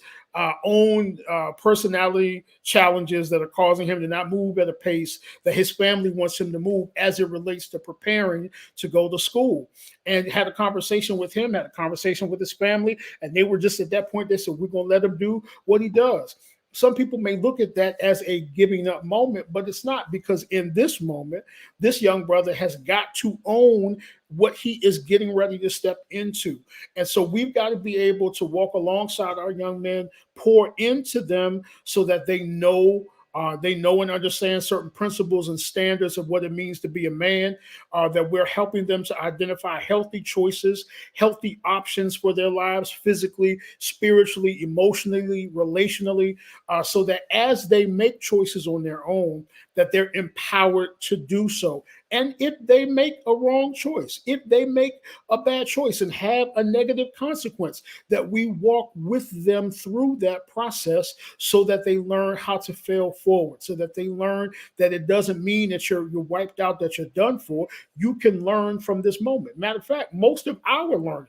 own personality challenges that are causing him to not move at a pace that his family wants him to move as it relates to preparing to go to school. And had a conversation with him, had a conversation with his family, and they were just at that point, they said, we're going to let him do what he does. Some people may look at that as a giving up moment, but it's not, because in this moment, this young brother has got to own what he is getting ready to step into. And so we've got to be able to walk alongside our young men, pour into them so that they know and understand certain principles and standards of what it means to be a man, that we're helping them to identify healthy choices, healthy options for their lives, physically, spiritually, emotionally, relationally, so that as they make choices on their own, that they're empowered to do so. And if they make a wrong choice, if they make a bad choice and have a negative consequence, that we walk with them through that process so that they learn how to fail forward, so that they learn that it doesn't mean that you're wiped out, that you're done for. You can learn from this moment. Matter of fact, most of our learning,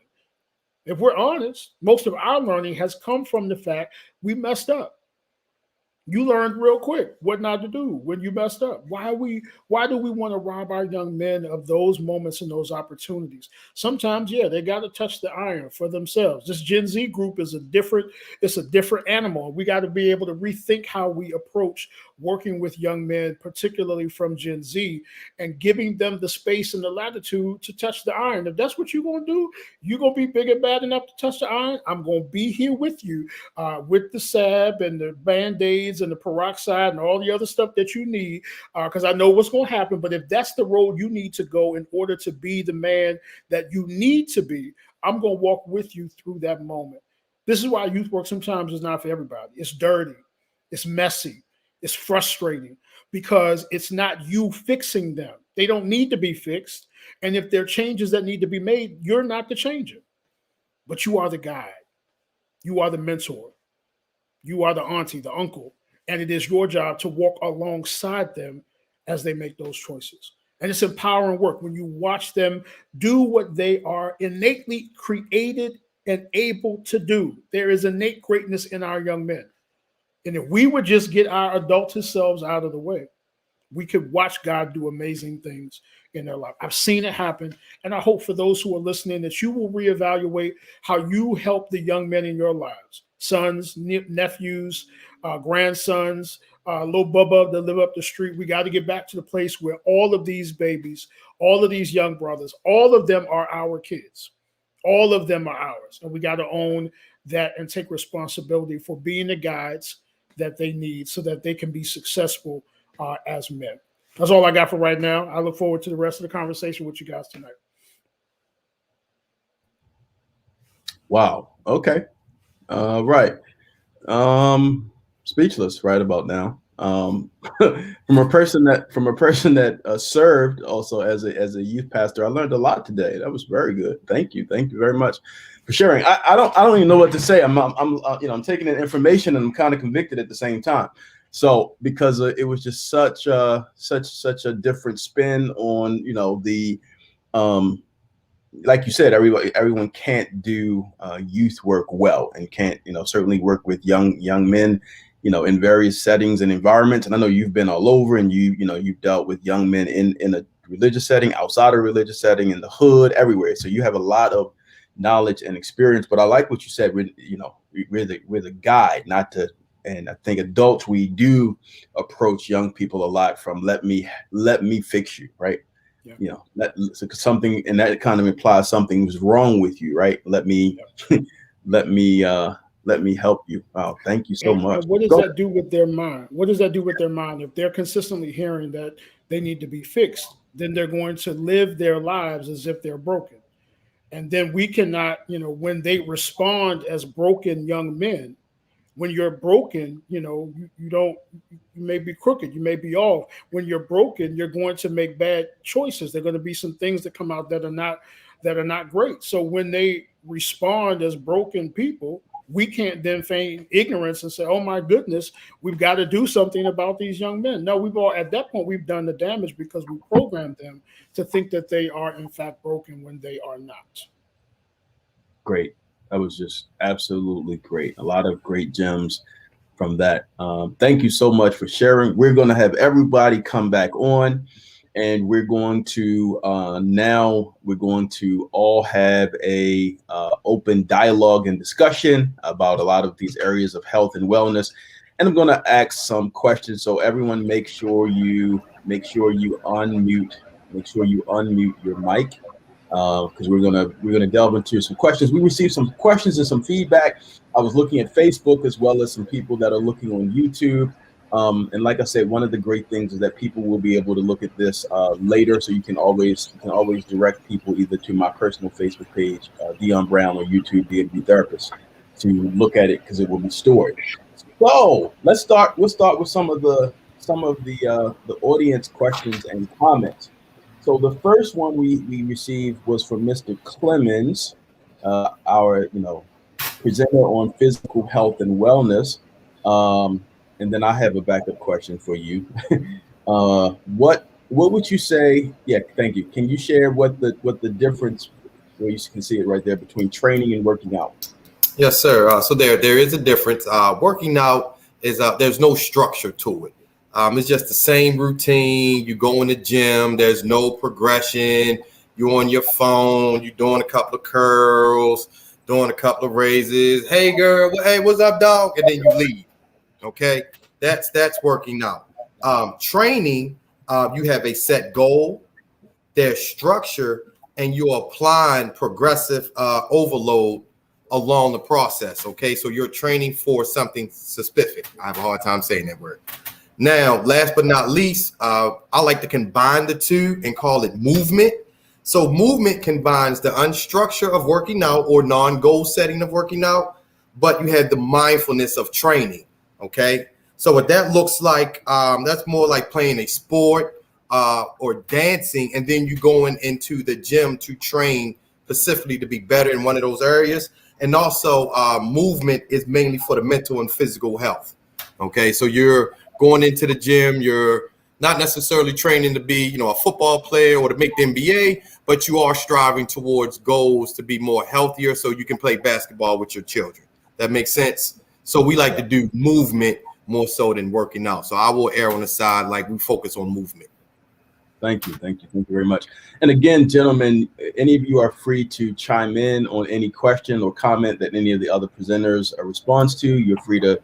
if we're honest, most of our learning has come from the fact we messed up. You learned real quick what not to do when you messed up. Why do we want to rob our young men of those moments and those opportunities? Sometimes, yeah, they got to touch the iron for themselves. This Gen Z group is a different animal. We got to be able to rethink how we approach working with young men, particularly from Gen Z, and giving them the space and the latitude to touch the iron. If that's what you're going to do, you're going to be big and bad enough to touch the iron. I'm going to be here with you with the salve and the Band-Aids and the peroxide and all the other stuff that you need, because I know what's going to happen. But if that's the road you need to go in order to be the man that you need to be, I'm going to walk with you through that moment. This is why youth work sometimes is not for everybody. It's dirty. It's messy. It's frustrating because it's not you fixing them. They don't need to be fixed. And if there are changes that need to be made, you're not the changer, but you are the guide. You are the mentor. You are the auntie, the uncle. And it is your job to walk alongside them as they make those choices. And it's empowering work when you watch them do what they are innately created and able to do. There is innate greatness in our young men. And if we would just get our adult selves out of the way, we could watch God do amazing things in their life. I've seen it happen. And I hope for those who are listening that you will reevaluate how you help the young men in your lives, sons, nephews, grandsons, little Bubba that live up the street. We got to get back to the place where all of these babies, all of these young brothers, all of them are our kids. All of them are ours. And we got to own that and take responsibility for being the guides that they need so that they can be successful as men. That's all I got for right now. I look forward to the rest of the conversation with you guys tonight. Wow. Okay. Right. Speechless right about now. From a person that served also as a youth pastor, I learned a lot today. That was very good. Thank you very much for sharing. I don't even know what to say. I'm taking in information and I'm kind of convicted at the same time. So because it was just such a different spin on the like you said, everyone can't do youth work well and can't certainly work with young men in various settings and environments. And I know you've been all over, and you've dealt with young men in a religious setting, outside of religious setting, in the hood, everywhere. So you have a lot of knowledge and experience. But I like what you said. We're the guide, not to. And I think adults, we do approach young people a lot from let me fix you, right? Yeah. Something, and that kind of implies something was wrong with you, right? Let me help you. Wow, thank you so much. And what does that do with their mind? What does that do with their mind? If they're consistently hearing that they need to be fixed, then they're going to live their lives as if they're broken. And then we cannot, when they respond as broken young men, when you're broken, you may be crooked, you may be off. When you're broken, you're going to make bad choices. There are going to be some things that come out that are not great. So when they respond as broken people, we can't then feign ignorance and say, oh my goodness, we've got to do something about these young men. No, at that point, we've done the damage because we programmed them to think that they are in fact broken when they are not. Great. That was just absolutely great. A lot of great gems from that. Thank you so much for sharing. We're going to have everybody come back on, and we're going to all have a open dialogue and discussion about a lot of these areas of health and wellness. And I'm going to ask some questions. So everyone, make sure you unmute your mic. Because we're gonna delve into some questions. We received some questions and some feedback. I was looking at Facebook as well as some people that are looking on YouTube. And like I said, one of the great things is that people will be able to look at this later, so you can always direct people either to my personal Facebook page, Dion Brown, or YouTube, DMV Therapist, to look at it because it will be stored. So we'll start with some of the audience questions and comments. So the first one we received was from Mr. Clemens, our presenter on physical health and wellness. And then I have a backup question for you. What would you say? Yeah, thank you. Can you share what the difference, where you can see it right there, between training and working out? Yes, sir. So there is a difference. Working out is there's no structure to it. It's just the same routine. You go in the gym. There's no progression. You're on your phone. You're doing a couple of curls, doing a couple of raises. Hey, girl. Hey, what's up, dog? And then you leave. Okay, that's working out. Training, you have a set goal. There's structure, and you're applying progressive overload along the process. Okay, so you're training for something specific. I have a hard time saying that word. Now, last but not least, I like to combine the two and call it movement. So movement combines the unstructured of working out or non-goal setting of working out, but you have the mindfulness of training. Okay, so what that looks like, that's more like playing a sport or dancing, and then you going into the gym to train specifically to be better in one of those areas. And also movement is mainly for the mental and physical health. Okay, so you're going into the gym, you're not necessarily training to be, a football player or to make the NBA, but you are striving towards goals to be more healthier so you can play basketball with your children. That makes sense? So we like to do movement more so than working out. So I will err on the side, like we focus on movement. Thank you very much. And again, gentlemen, any of you are free to chime in on any question or comment that any of the other presenters responds to. You're free to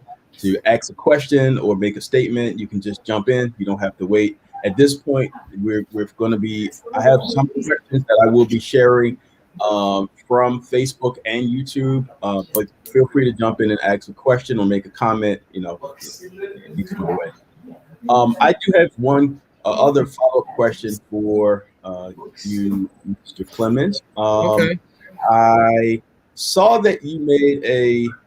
ask a question or make a statement. You can just jump in. You don't have to wait. At this point, we're going to be, I have some questions that I will be sharing from Facebook and YouTube. But feel free to jump in and ask a question or make a comment. Either way. I do have one other follow-up question for you, Mr. Clemens. Okay. I saw that you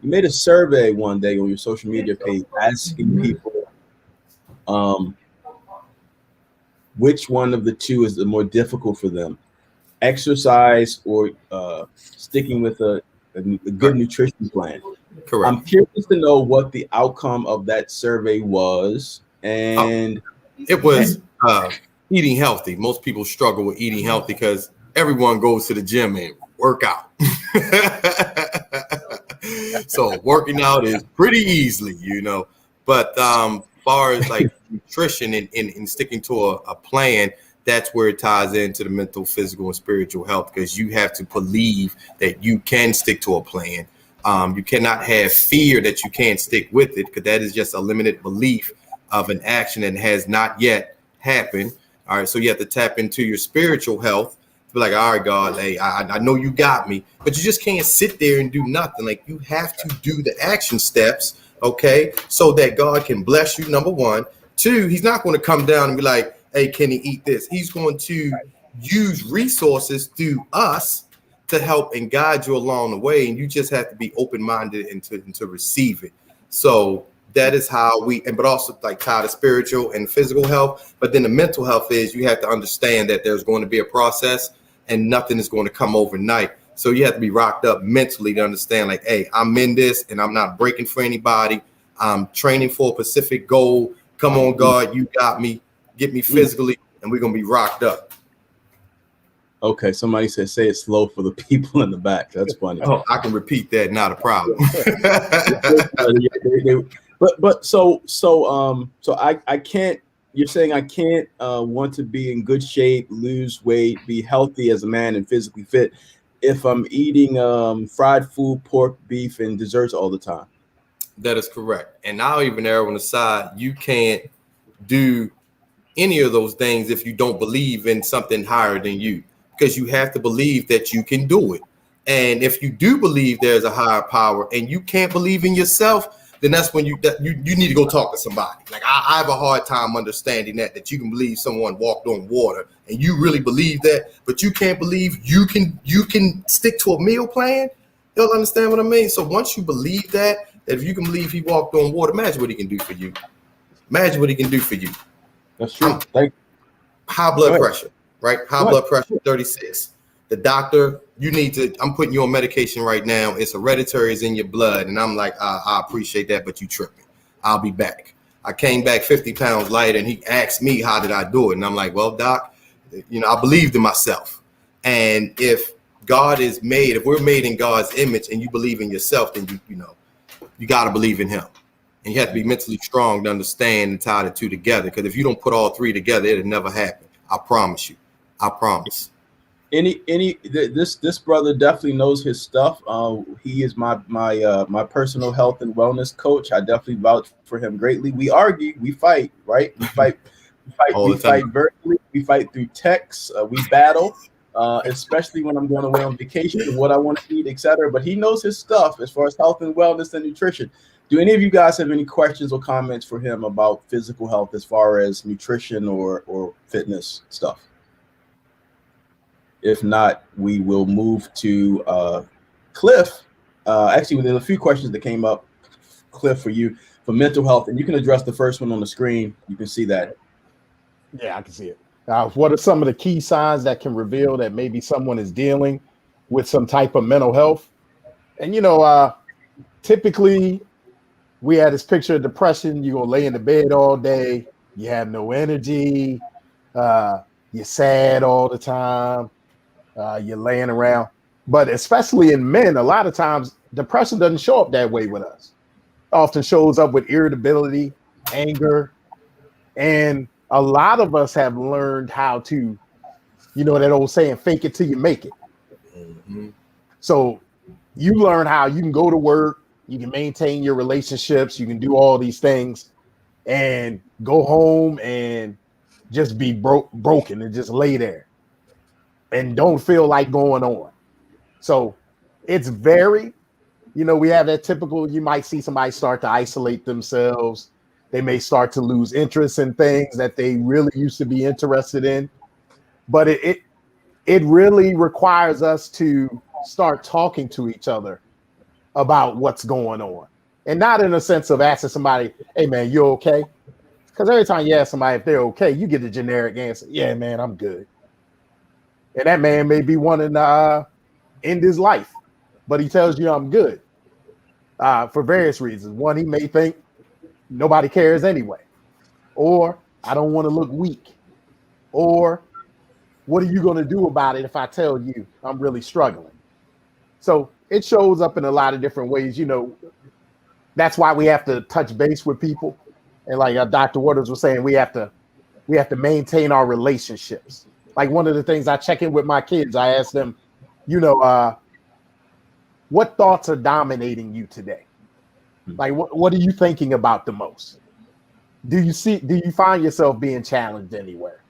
made a survey one day on your social media page asking people which one of the two is the more difficult for them, exercise or sticking with a good nutrition plan. Correct. I'm curious to know what the outcome of that survey was. And it was eating healthy. Most people struggle with eating healthy because everyone goes to the gym and work out. So working out is pretty easily, but far as like nutrition and sticking to a plan, that's where it ties into the mental, physical, and spiritual health, because you have to believe that you can stick to a plan. You cannot have fear that you can't stick with it, because that is just a limited belief of an action that has not yet happened. All right, so you have to tap into your spiritual health to be like, all right, God, hey, I know you got me, but you just can't sit there and do nothing. Like, you have to do the action steps, okay, so that God can bless you, number one. Two, he's not going to come down and be like, hey, can he eat this? He's going to use resources through us to help and guide you along the way, and you just have to be open-minded and to receive it. So that is how but also like tie to spiritual and physical health. But then the mental health is you have to understand that there's going to be a process and nothing is going to come overnight. So you have to be rocked up mentally to understand, like, hey, I'm in this and I'm not breaking for anybody. I'm training for a specific goal. Come on, God, you got me. Get me physically, and we're going to be rocked up. Okay, somebody said, say it slow for the people in the back. That's funny. Oh, I can repeat that, not a problem. So I can't, you're saying I can't want to be in good shape, lose weight, be healthy as a man and physically fit if I'm eating fried food, pork, beef, and desserts all the time. That is correct. And I'll even err on the side, you can't do any of those things if you don't believe in something higher than you, because you have to believe that you can do it. And if you do believe there's a higher power and you can't believe in yourself, then that's when you need to go talk to somebody. Like, I have a hard time understanding that you can believe someone walked on water and you really believe that, but you can't believe you can stick to a meal plan. You'll understand what I mean? So once you believe that if you can believe he walked on water, imagine what he can do for you. Imagine what he can do for you. That's true. High blood pressure, right? High blood pressure, 36. The doctor, I'm putting you on medication right now. It's hereditary, it's in your blood. And I'm like, I appreciate that, but you tripping. I'll be back. I came back 50 pounds lighter, and he asked me, how did I do it? And I'm like, well, doc, I believed in myself. And if we're made in God's image and you believe in yourself, then you got to believe in him. And you have to be mentally strong to understand and tie the two together. Because if you don't put all three together, it'll never happen. I promise you. I promise. This brother definitely knows his stuff. He is my personal health and wellness coach. I definitely vouch for him greatly. We argue, we fight, right? We fight verbally, we fight through text, we battle, especially when I'm going away on vacation and what I want to eat, etc. But he knows his stuff as far as health and wellness and nutrition. Do any of you guys have any questions or comments for him about physical health as far as nutrition or fitness stuff? If not, we will move to Cliff. Actually, there's a few questions that came up, Cliff, for you for mental health, and you can address the first one on the screen. You can see that. Yeah, I can see it. What are some of the key signs that can reveal that maybe someone is dealing with some type of mental health? And, typically we had this picture of depression. You're going to lay in the bed all day. You have no energy. You're sad all the time. You're laying around. But especially in men, a lot of times depression doesn't show up that way with us. It often shows up with irritability, anger, and a lot of us have learned how to, that old saying, fake it till you make it. Mm-hmm. So you learn how you can go to work, you can maintain your relationships, you can do all these things and go home and just be broken and just lay there and don't feel like going on. So it's very, we have that typical, you might see somebody start to isolate themselves. They may start to lose interest in things that they really used to be interested in. But it really requires us to start talking to each other about what's going on. And not in a sense of asking somebody, hey, man, you okay? Because every time you ask somebody if they're okay, you get a generic answer. Yeah, man, I'm good. And that man may be wanting to end his life, but he tells you I'm good for various reasons. One, he may think nobody cares anyway. Or I don't want to look weak. Or what are you going to do about it if I tell you I'm really struggling? So it shows up in a lot of different ways. That's why we have to touch base with people. And like Dr. Waters was saying, we have to maintain our relationships. Like one of the things I check in with my kids, I ask them, what thoughts are dominating you today? Like, what are you thinking about the most? Do you find yourself being challenged anywhere?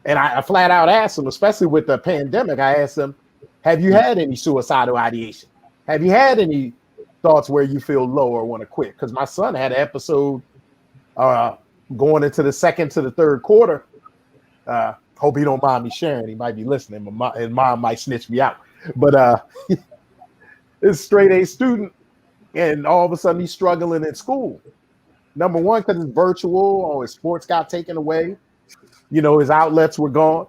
And I flat out ask them, especially with the pandemic, I ask them, have you had any suicidal ideation? Have you had any thoughts where you feel low or want to quit? Because my son had an episode going into the second to the third quarter. Hope he don't mind me sharing. He might be listening. His mom might snitch me out. But it's straight A student, and all of a sudden he's struggling in school. Number one, because it's virtual, or his sports got taken away. His outlets were gone.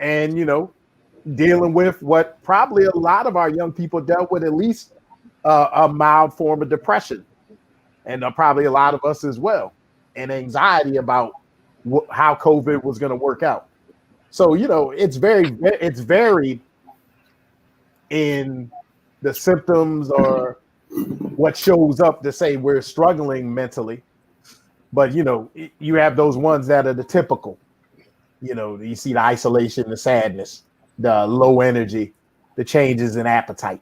And, dealing with what probably a lot of our young people dealt with, at least a mild form of depression. And probably a lot of us as well. And anxiety about how COVID was going to work out. So, it's varied in the symptoms or what shows up to say we're struggling mentally. But, you have those ones that are the typical. You see the isolation, the sadness, the low energy, the changes in appetite.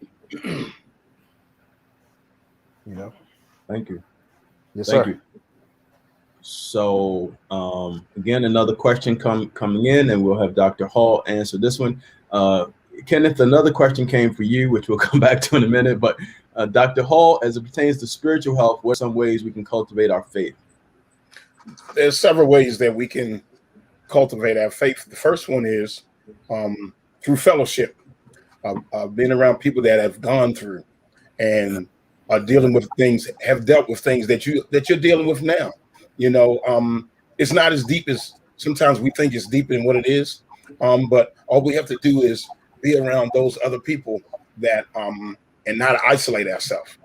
Thank you. Yes, Thank sir. you. So again, another question coming in, and we'll have Dr. Hall answer this one. Kenneth, another question came for you, which we'll come back to in a minute. But Dr. Hall, as it pertains to spiritual health, what are some ways we can cultivate our faith? There's several ways that we can cultivate our faith. The first one is through fellowship, being around people that have gone through and are dealing with things, have dealt with things that you're dealing with now. It's not as deep as sometimes we think it's deeper than what it is. But all we have to do is be around those other people that and not isolate ourselves.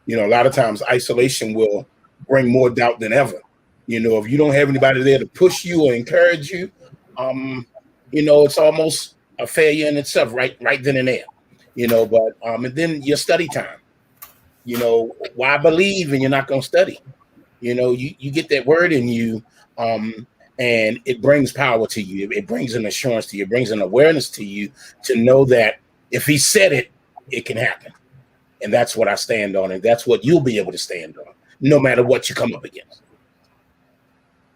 A lot of times isolation will bring more doubt than ever. If you don't have anybody there to push you or encourage you, it's almost a failure in itself, right then and there. But and then your study time. Why believe and you're not going to study? You get that word in you, and it brings power to you. It brings an assurance to you. It brings an awareness to you to know that if he said it, it can happen. And that's what I stand on, and that's what you'll be able to stand on, no matter what you come up against.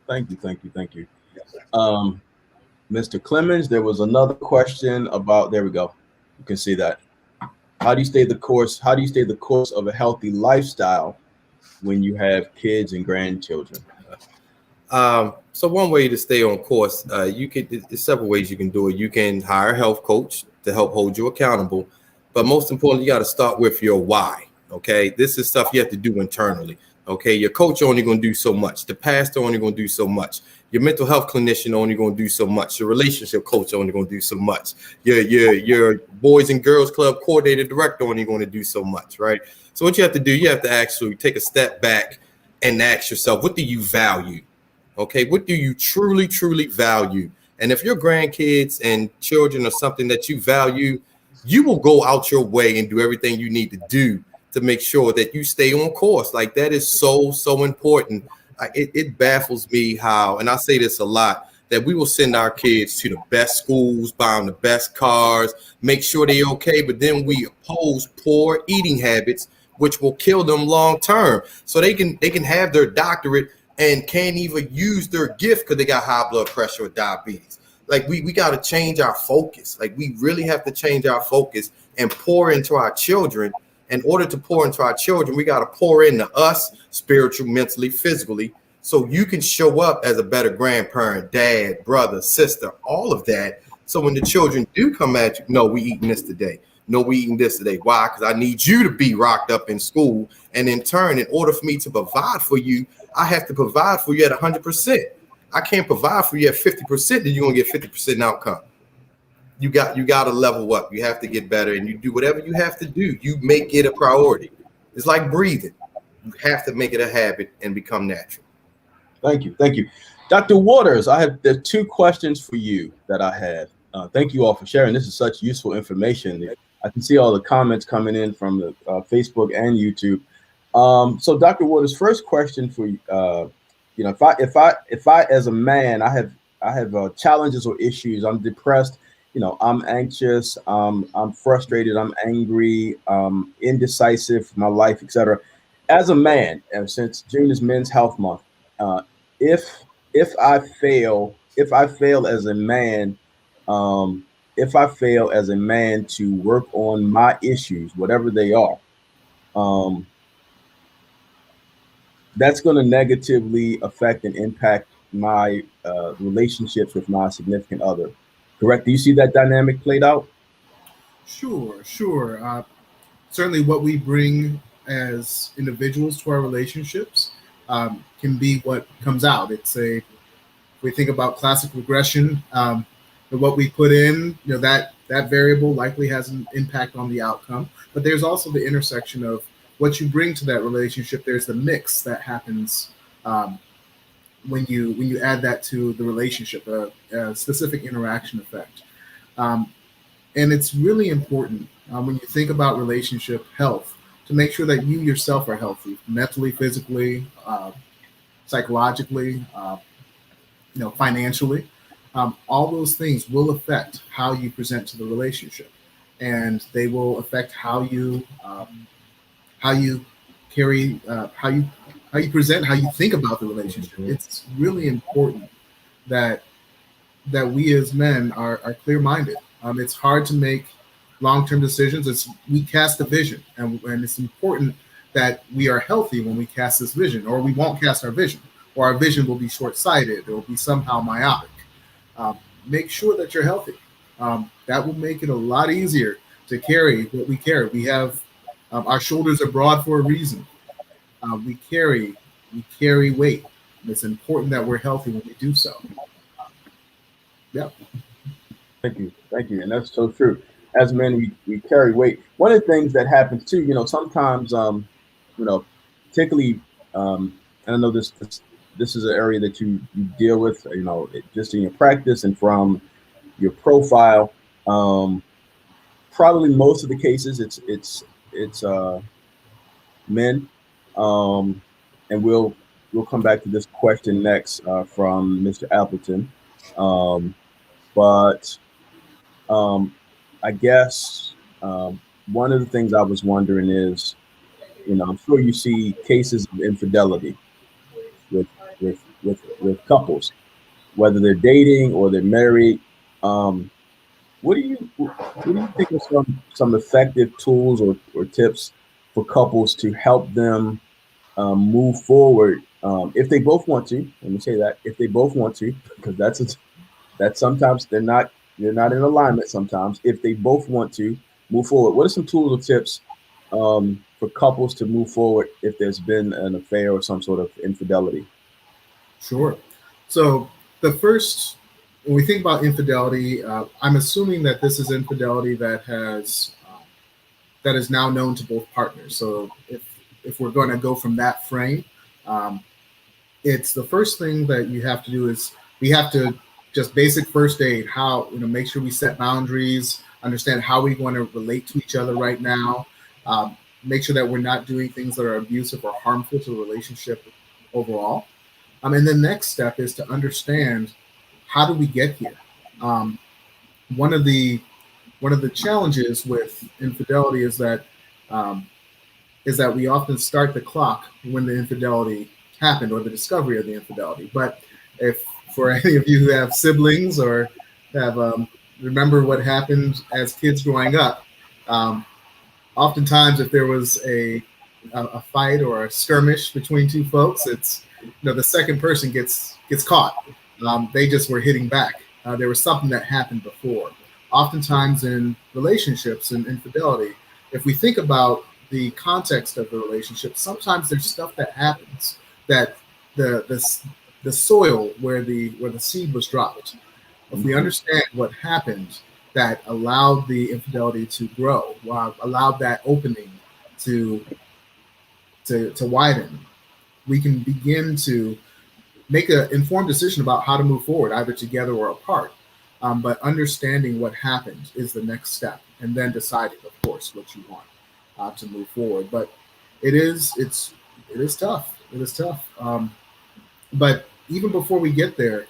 Thank you. Mr. Clemens, there was another question about, there we go. You can see that. How do you stay the course of a healthy lifestyle when you have kids and grandchildren? So one way to stay on course, there's several ways you can do it. You can hire a health coach to help hold you accountable. But most importantly, you got to start with your why. Okay. This is stuff you have to do internally. Okay. Your coach only going to do so much. The pastor only going to do so much. Your mental health clinician only going to do so much. Your relationship coach only going to do so much. Your boys and girls club coordinator director only going to do so much. Right. So what you have to do, you have to actually take a step back and ask yourself, what do you value? Okay. What do you truly, truly value? And if your grandkids and children are something that you value, you will go out your way and do everything you need to do to make sure that you stay on course. Like that is so, so important. It baffles me how, and I say this a lot, that we will send our kids to the best schools, buy them the best cars, make sure they're okay, but then we oppose poor eating habits, which will kill them long term. So they can have their doctorate and can't even use their gift because they got high blood pressure or diabetes. Like we got to change our focus. Like we really have to change our focus and pour into our children. In order to pour into our children, we got to pour into us spiritually, mentally, physically, so you can show up as a better grandparent, dad, brother, sister, all of that. So when the children do come at you, no, we eating this today. No, we eating this today. Why? Because I need you to be rocked up in school. And in turn, in order for me to provide for you, I have to provide for you at 100%. I can't provide for you at 50%, then you're going to get 50% outcome. You got to level up. You have to get better, and you do whatever you have to do. You make it a priority. It's like breathing. You have to make it a habit and become natural. Thank you. Thank you. Dr. Waters, there are 2 questions for you that I had. Thank you all for sharing. This is such useful information. I can see all the comments coming in from the Facebook and YouTube. So Dr. Waters, first question for you, if I as a man, I have challenges or issues, I'm depressed, I'm anxious, I'm frustrated, I'm angry, indecisive in my life, etc. As a man, and since June is Men's Health Month, if I fail as a man, to work on my issues, whatever they are, that's going to negatively affect and impact my relationships with my significant other. Correct? Do you see that dynamic played out? Sure. Certainly what we bring as individuals to our relationships can be what comes out. We think about classic regression, what we put in, that variable likely has an impact on the outcome. But there's also the intersection of what you bring to that relationship. There's the mix that happens when you add that to the relationship, a specific interaction effect. And it's really important when you think about relationship health to make sure that you yourself are healthy, mentally, physically, psychologically, financially. All those things will affect how you present to the relationship, and they will affect how you carry, how you present, how you think about the relationship. It's really important that we as men are clear-minded. It's hard to make long-term decisions. We cast a vision, and it's important that we are healthy when we cast this vision, or we won't cast our vision, or our vision will be short-sighted, it will be somehow myopic. Make sure that you're healthy. That will make it a lot easier to carry what we carry. We have our shoulders are broad for a reason. We carry weight. And it's important that we're healthy when we do so. Yeah. Thank you. And that's so true. As men, we carry weight. One of the things that happens too, sometimes, particularly, and I know this is an area that you deal with, just in your practice and from your profile. Probably most of the cases, it's men, and we'll come back to this question next from Mr. Appleton. But I guess one of the things I was wondering is, I'm sure you see cases of infidelity with couples, whether they're dating or they're married. What do you think are some effective tools or tips for couples to help them move forward if they both want to? Let me say that, if they both want to, because that's sometimes they're not in alignment. Sometimes if they both want to move forward, what are some tools or tips for couples to move forward if there's been an affair or some sort of infidelity? Sure. So when we think about infidelity, I'm assuming that this is infidelity that is now known to both partners. So if we're going to go from that frame, it's the first thing that you have to do is we have to just basic first aid, how, make sure we set boundaries, understand how we want to relate to each other right now, make sure that we're not doing things that are abusive or harmful to the relationship overall. And the next step is to understand, how do we get here? One of the challenges with infidelity is that we often start the clock when the infidelity happened or the discovery of the infidelity. But if for any of you who have siblings or remember what happened as kids growing up. Oftentimes, if there was a fight or a skirmish between two folks, it's the second person gets caught. They just were hitting back. There was something that happened before. Oftentimes in relationships and infidelity, if we think about the context of the relationship, sometimes there's stuff that happens that the soil where the seed was dropped. If we understand what happened that allowed the infidelity to grow, allowed that opening to widen, we can begin to make an informed decision about how to move forward, either together or apart. But understanding what happened is the next step, and then deciding, of course, what you want to move forward. But it is tough. It is tough. But even before we get there,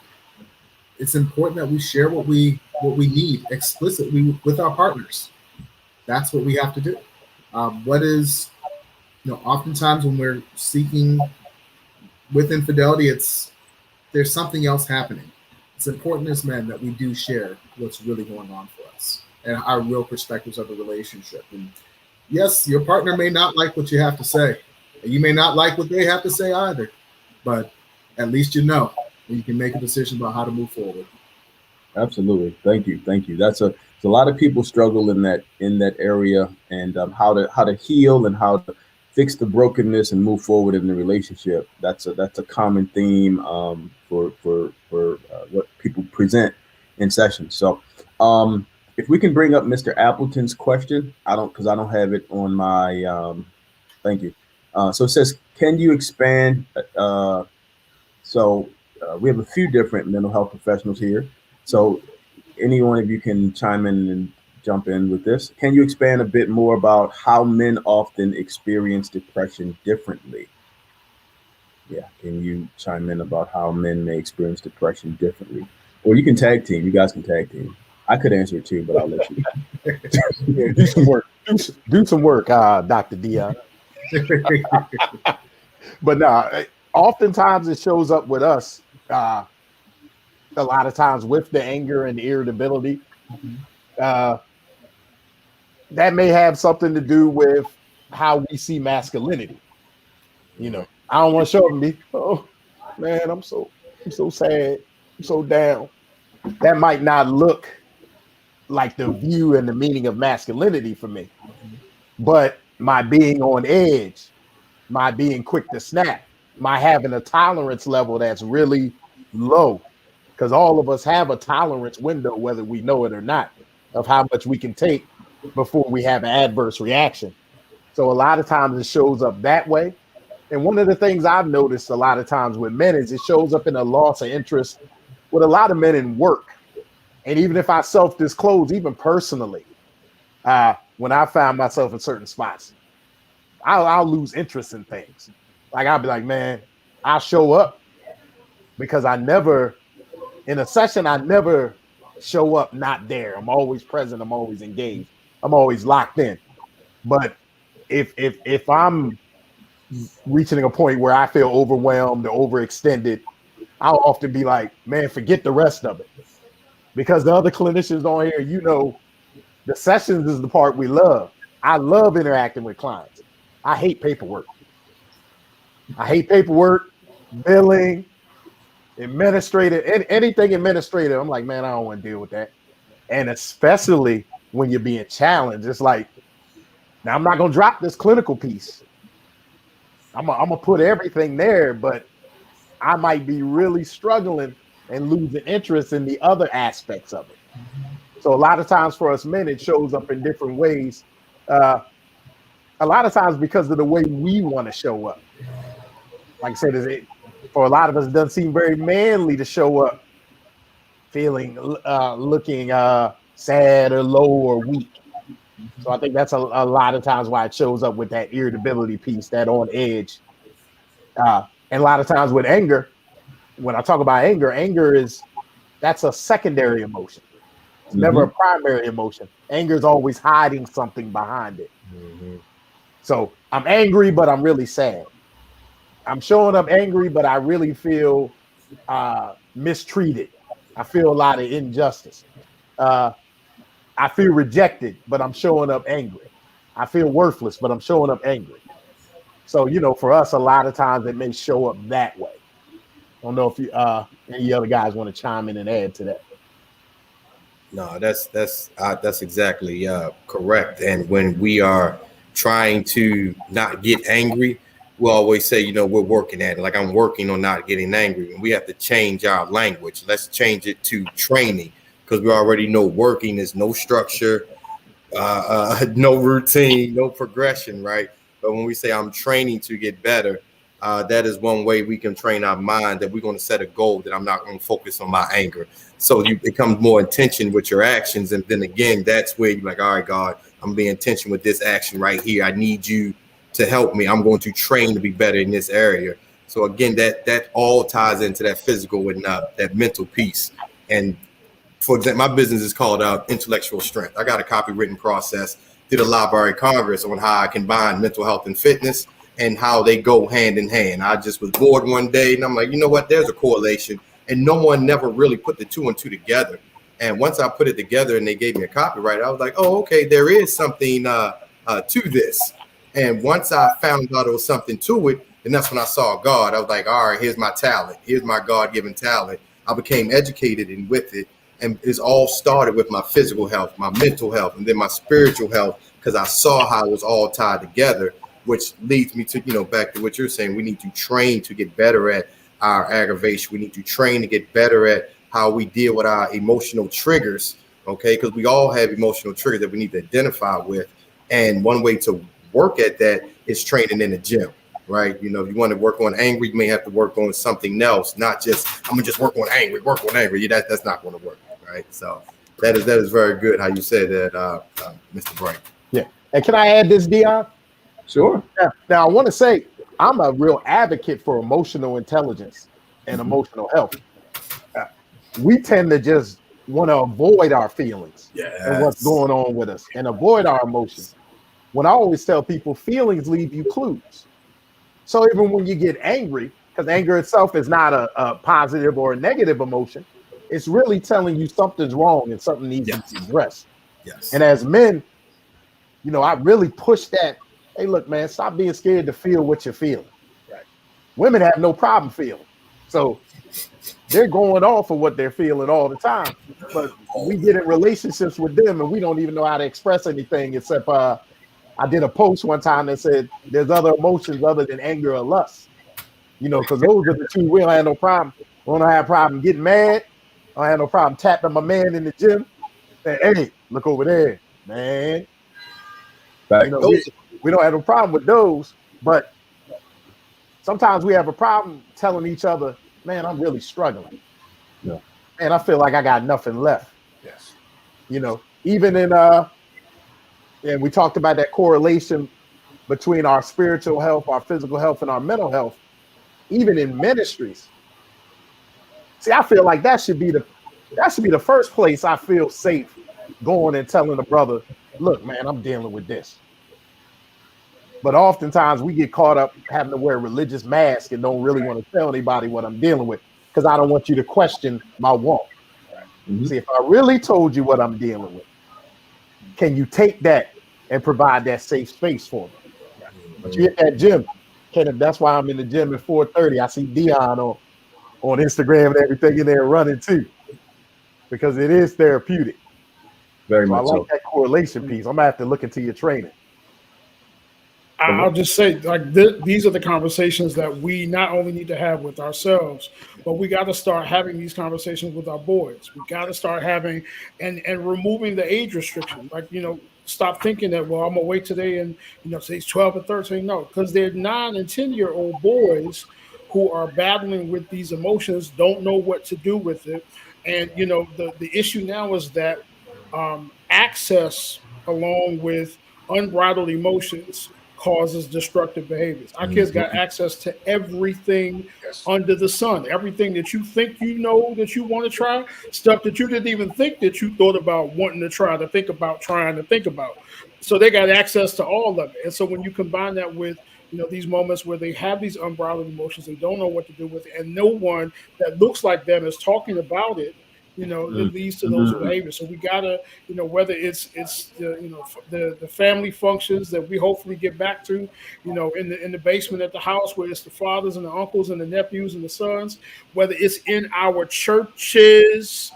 it's important that we share what we need explicitly with our partners. That's what we have to do. Oftentimes when we're seeking with infidelity, there's something else happening. It's important as men that we do share what's really going on for us and our real perspectives of the relationship. And yes, your partner may not like what you have to say, and you may not like what they have to say either, but at least and you can make a decision about how to move forward. Absolutely. Thank you. That's a lot of people struggle in that area, and how to heal and how to fix the brokenness and move forward in the relationship. That's a common theme for what people present in sessions. So if we can bring up Mr. Appleton's question, I don't have it on my thank you. So it says, can you expand? We have a few different mental health professionals here. So any one of you can chime in and jump in with this. Can you expand a bit more about how men often experience depression differently? Yeah, can you chime in about how men may experience depression differently? Or you can tag team. You guys can tag team. I could answer it too, but I'll let you. Yeah, do some work. Do some work, Dr. Dion. But oftentimes it shows up with us. A lot of times with the anger and the irritability, that may have something to do with how we see masculinity. I don't want to show up and be, oh man, I'm so sad, I'm so down. That might not look like the view and the meaning of masculinity for me, but my being on edge, my being quick to snap, my having a tolerance level that's really low, because all of us have a tolerance window, whether we know it or not, of how much we can take before we have an adverse reaction. So a lot of times it shows up that way. And one of the things I've noticed a lot of times with men is it shows up in a loss of interest with a lot of men in work. And even if I self-disclose, even personally, when I find myself in certain spots, I'll lose interest in things. Like I'll be like, man, I'll show up because in a session, I never show up not there. I'm always present. I'm always engaged. I'm always locked in. But if I'm reaching a point where I feel overwhelmed or overextended, I'll often be like, man, forget the rest of it. Because the other clinicians on here, the sessions is the part we love. I love interacting with clients. I hate paperwork. Billing, administrative, anything administrative. I'm like, man, I don't want to deal with that. And especially when you're being challenged, it's like, now I'm not going to drop this clinical piece. I'm going to put everything there, but I might be really struggling and losing interest in the other aspects of it. So a lot of times for us men, it shows up in different ways. A lot of times because of the way we want to show up. Like I said, for a lot of us, it doesn't seem very manly to show up feeling, looking sad or low or weak. So I think that's a lot of times why it shows up with that irritability piece, that on edge. And a lot of times with anger, when I talk about anger that's a secondary emotion. It's never a primary emotion. Anger is always hiding something behind it. So I'm angry, but I'm really sad. I'm showing up angry, but I really feel mistreated. I feel a lot of injustice. I feel rejected, but I'm showing up angry. I feel worthless, but I'm showing up angry. So, for us, a lot of times it may show up that way. I don't know if you any other guys want to chime in and add to that. No, that's exactly correct. And when we are trying to not get angry, we always say, we're working at it. Like, I'm working on not getting angry, and we have to change our language. Let's change it to training, because we already know working is no structure, no routine, no progression, right? But when we say I'm training to get better, that is one way we can train our mind, that we're going to set a goal that I'm not going to focus on my anger. So you become more intention with your actions. And then again, that's where you're like, all right, God, I'm being intention with this action right here. I need you to help me. I'm going to train to be better in this area. So again, that all ties into that physical and that mental piece. And for example, my business is called Intellectual Strength. I got a copywritten process, did a Library of Congress on how I combine mental health and fitness and how they go hand in hand. I just was bored one day and I'm like, you know what, there's a correlation. And no one never really put the 2 and 2 together. And once I put it together and they gave me a copyright, I was like, oh, okay, there is something to this. And once I found out there was something to it, and that's when I saw God. I was like, all right, here's my talent. Here's my God-given talent. I became educated and with it. And it's all started with my physical health, my mental health, and then my spiritual health, because I saw how it was all tied together, which leads me to, back to what you're saying. We need to train to get better at our aggravation. We need to train to get better at how we deal with our emotional triggers, okay? Because we all have emotional triggers that we need to identify with. And one way to work at that is training in the gym, right? If you want to work on anger, you may have to work on something else, not just, I'm going to just work on angry. Yeah, that's not going to work, right? So that is very good how you said that, Mr. Bright. Yeah. And can I add this, Dion? Sure. Yeah. Now, I want to say I'm a real advocate for emotional intelligence and emotional health. We tend to just want to avoid our feelings and what's going on with us and avoid our emotions. When I always tell people, feelings leave you clues. So even when you get angry, because anger itself is not a positive or a negative emotion, it's really telling you something's wrong and something needs to be addressed. Yes. And as men, I really push that. Hey, look, man, stop being scared to feel what you're feeling. Right. Women have no problem feeling. So they're going off of what they're feeling all the time. But we get in relationships with them and we don't even know how to express anything except I did a post one time that said there's other emotions other than anger or lust. Because those are the two we don't have no problem. We don't have a problem getting mad. I don't have no problem tapping my man in the gym. Saying, hey, look over there, man. Right. We don't have no problem with those, but sometimes we have a problem telling each other, man, I'm really struggling. Yeah. And I feel like I got nothing left. Yes. Even in and we talked about that correlation between our spiritual health, our physical health, and our mental health, even in ministries. See, I feel like that should be the first place I feel safe going and telling a brother, look, man, I'm dealing with this. But oftentimes we get caught up having to wear a religious mask and don't really want to tell anybody what I'm dealing with because I don't want you to question my walk. Mm-hmm. See, if I really told you what I'm dealing with, can you take that and provide that safe space for me? But you hit that gym, Kenneth. That's why I'm in the gym at 4:30. I see Dion on Instagram and everything in there running too, because it is therapeutic. Very so much. I like that correlation piece. I'm gonna have to look into your training. I'll just say, these are the conversations that we not only need to have with ourselves, but we got to start having these conversations with our boys. We got to start having and removing the age restriction. Stop thinking that, well, I'm gonna wait today and say it's 12 and 13. No, because they're 9 and 10-year-old boys who are battling with these emotions, don't know what to do with it. And the issue now is that access along with unbridled emotions causes destructive behaviors. Our kids got access to everything under the sun, everything that you think that you want to try, stuff that you didn't even think that you thought about wanting to try to think about trying to think about. So they got access to all of it. And so when you combine that with these moments where they have these unbridled emotions, they don't know what to do with it, and no one that looks like them is talking about it, that leads to those behaviors. So we gotta, whether it's the family functions that we hopefully get back to, in the basement at the house, where it's the fathers and the uncles and the nephews and the sons, whether it's in our churches,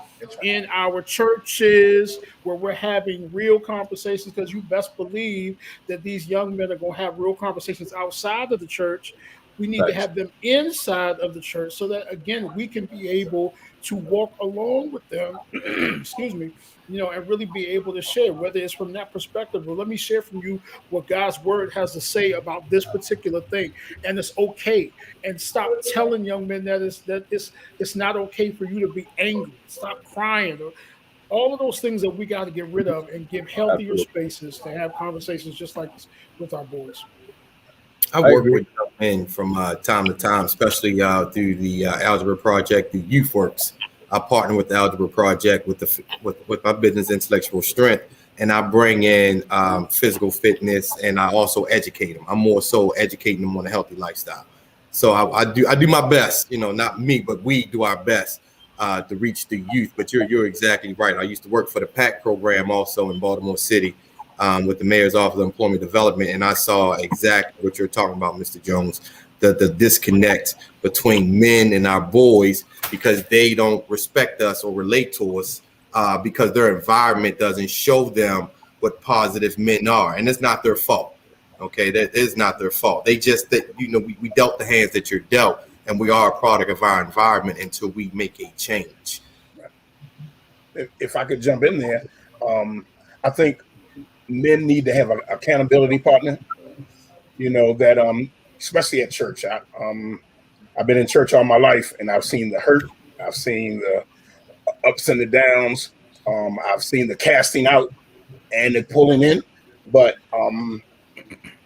where we're having real conversations, because you best believe that these young men are going to have real conversations outside of the church. We need to have them inside of the church, so that, again, we can be able to walk along with them, excuse me, and really be able to share, whether it's from that perspective. Well, let me share from you what God's word has to say about this particular thing, and it's okay. And stop telling young men that it's not okay for you to be angry. Stop crying. All of those things that we got to get rid of and give healthier spaces to have conversations just like this with our boys. I work with young men from time to time, especially through the Algebra Project, the Youth Works. I partner with the Algebra Project with my business, Intellectual Strength, and I bring in physical fitness, and I also educate them. I'm more so educating them on a healthy lifestyle. So I do my best, not me, but we do our best to reach the youth. But you're exactly right. I used to work for the PAC program also in Baltimore City, with the Mayor's Office of Employment Development, and I saw exactly what you're talking about, Mr. Jones, the disconnect between men and our boys, because they don't respect us or relate to us because their environment doesn't show them what positive men are, and it's not their fault. Okay, that is not their fault. They just we dealt the hands that you're dealt, and we are a product of our environment until we make a change. If I could jump in there, I think men need to have an accountability partner, that especially at church. I've been in church all my life, and I've seen the hurt, I've seen the ups and the downs, I've seen the casting out and the pulling in. But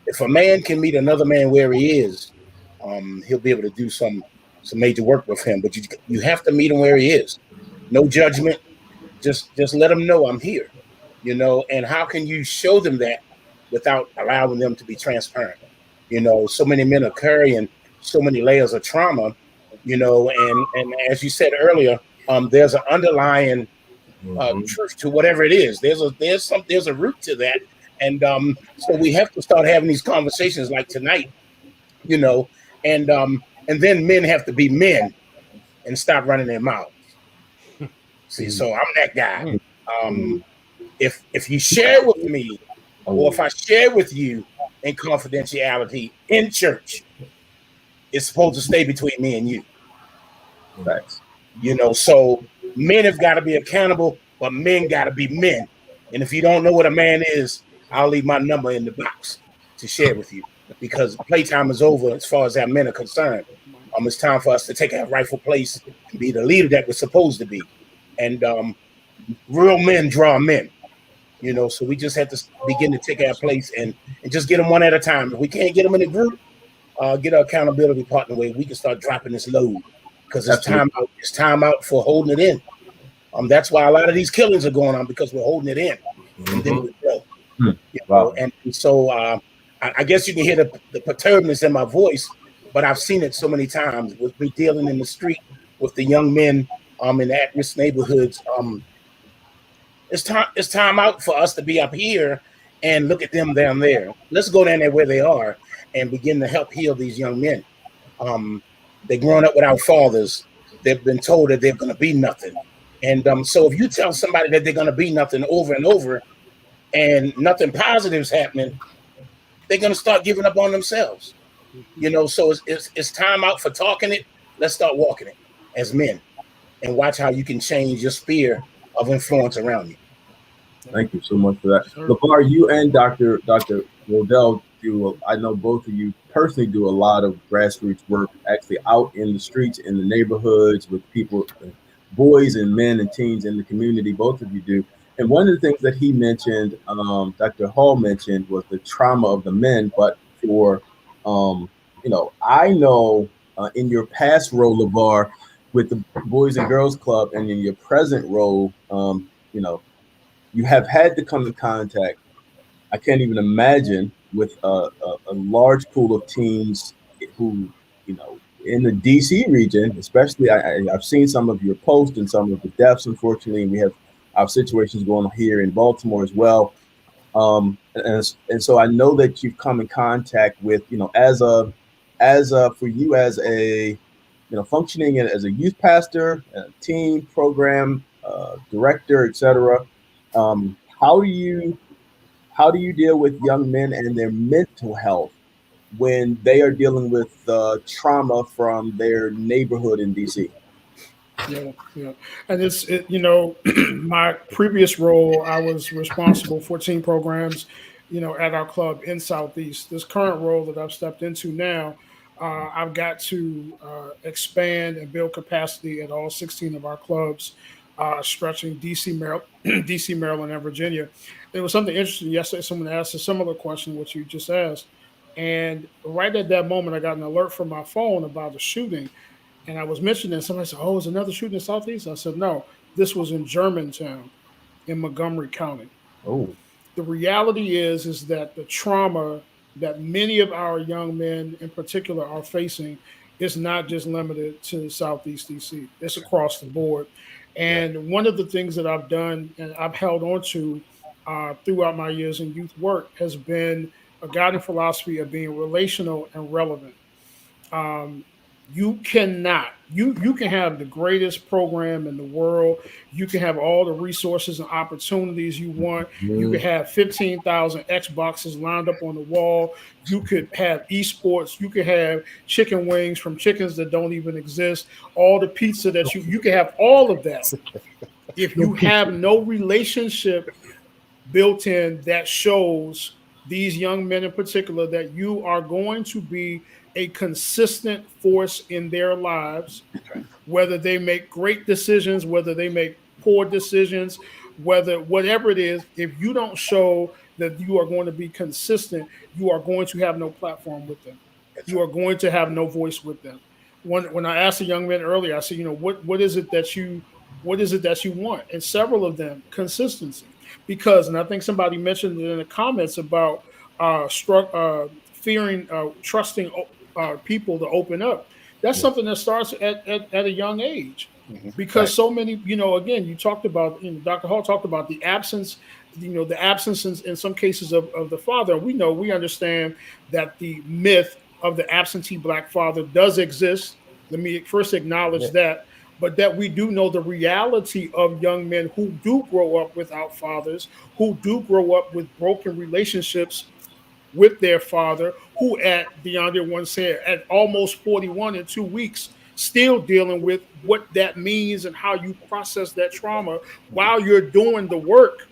if a man can meet another man where he is, he'll be able to do some major work with him. But you have to meet him where he is. No judgment. Just let him know I'm here. And how can you show them that without allowing them to be transparent? So many men are carrying so many layers of trauma, and as you said earlier, there's an underlying truth to whatever it is. There's a root to that. And so we have to start having these conversations like tonight, and then men have to be men and stop running their mouths. See, so I'm that guy. If you share with me, or if I share with you in confidentiality in church, it's supposed to stay between me and you. Facts. So men have got to be accountable, but men got to be men. And if you don't know what a man is, I'll leave my number in the box to share with you, because playtime is over as far as our men are concerned. It's time for us to take our rightful place and be the leader that we're supposed to be. And real men draw men. So we just have to begin to take our place and just get them one at a time. If we can't get them in a group, get our accountability partner where we can start dropping this load, because it's time out. It's time out for holding it in. That's why a lot of these killings are going on, because we're holding it in. And then we go. Wow. And so I guess you can hear the perturbedness in my voice, but I've seen it so many times with me dealing in the street with the young men in at-risk neighborhoods. It's time out for us to be up here and look at them down there. Let's go down there where they are and begin to help heal these young men. They're growing up without fathers. They've been told that they're going to be nothing. And so if you tell somebody that they're going to be nothing over and over and nothing positive is happening, they're going to start giving up on themselves. So it's time out for talking it. Let's start walking it as men and watch how you can change your sphere of influence around you. Thank you so much for that. LeVar, you and Dr. Rodell I know both of you personally do a lot of grassroots work, actually out in the streets, in the neighborhoods with people, boys and men and teens in the community. Both of you do. And one of the things that he mentioned, Dr. Hall mentioned, was the trauma of the men. But for, I know in your past role, LeVar, with the Boys and Girls Club, and in your present role, you have had to come in contact, I can't even imagine, with a large pool of teens who, in the DC region, especially, I've seen some of your posts and some of the deaths, unfortunately, and we have our situations going on here in Baltimore as well. And so I know that you've come in contact with, for you as a, functioning as a youth pastor, a team program director, etc. How do you deal with young men and their mental health when they are dealing with trauma from their neighborhood in DC? Yeah. And my previous role, I was responsible for team programs, at our club in Southeast. This current role that I've stepped into now, I've got to expand and build capacity at all 16 of our clubs, stretching DC, Maryland, DC, Maryland, and Virginia. There was something interesting yesterday. Someone asked a similar question, what you just asked. And right at that moment, I got an alert from my phone about a shooting. And I was mentioning, somebody said, "Oh, is another shooting in Southeast?" I said, "No, this was in Germantown in Montgomery County." Oh, The reality is that the trauma that many of our young men in particular are facing is not just limited to Southeast DC. It's across the board. And one of the things that I've done and I've held on to throughout my years in youth work has been a guiding philosophy of being relational and relevant. Um, you cannot, you can have the greatest program in the world. You can have all the resources and opportunities you want. You could have 15,000 Xboxes lined up on the wall. You could have esports. You could have chicken wings from chickens that don't even exist. All the pizza that you can have all of that. If you have no relationship built in that shows these young men in particular that you are going to be a consistent force in their lives, whether they make great decisions, whether they make poor decisions, whatever it is, if you don't show that you are going to be consistent, you are going to have no platform with them. You are going to have no voice with them. When I asked a young man earlier, I said, what is it that you want? And several of them, consistency. Because, and I think somebody mentioned it in the comments about fearing, trusting people to open up. That's something that starts at a young age. Because so many, again, you talked about, Dr. Hall talked about the absence, the absence in some cases of the father. We understand that the myth of the absentee Black father does exist. Let me first acknowledge that. But that we do know the reality of young men who do grow up without fathers, who do grow up with broken relationships with their father, who at DeAndre once said, at almost 41 in 2 weeks, still dealing with what that means and how you process that trauma while you're doing the work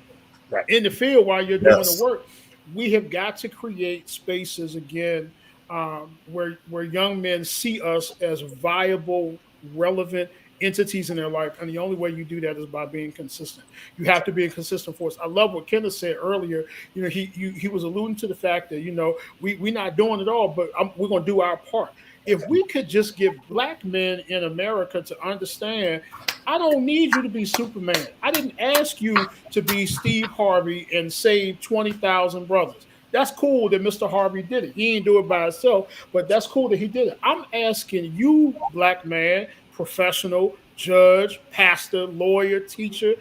in the field, while you're doing the work. We have got to create spaces again where young men see us as viable, relevant entities in their life. And the only way you do that is by being consistent. You have to be a consistent force. I love what Kenneth said earlier. He was alluding to the fact that, we're not doing it all, but we're going to do our part. If we could just get Black men in America to understand, I don't need you to be Superman. I didn't ask you to be Steve Harvey and save 20,000 brothers. That's cool that Mr. Harvey did it. He didn't do it by himself, but that's cool that he did it. I'm asking you, Black man, professional, judge, pastor, lawyer, teacher,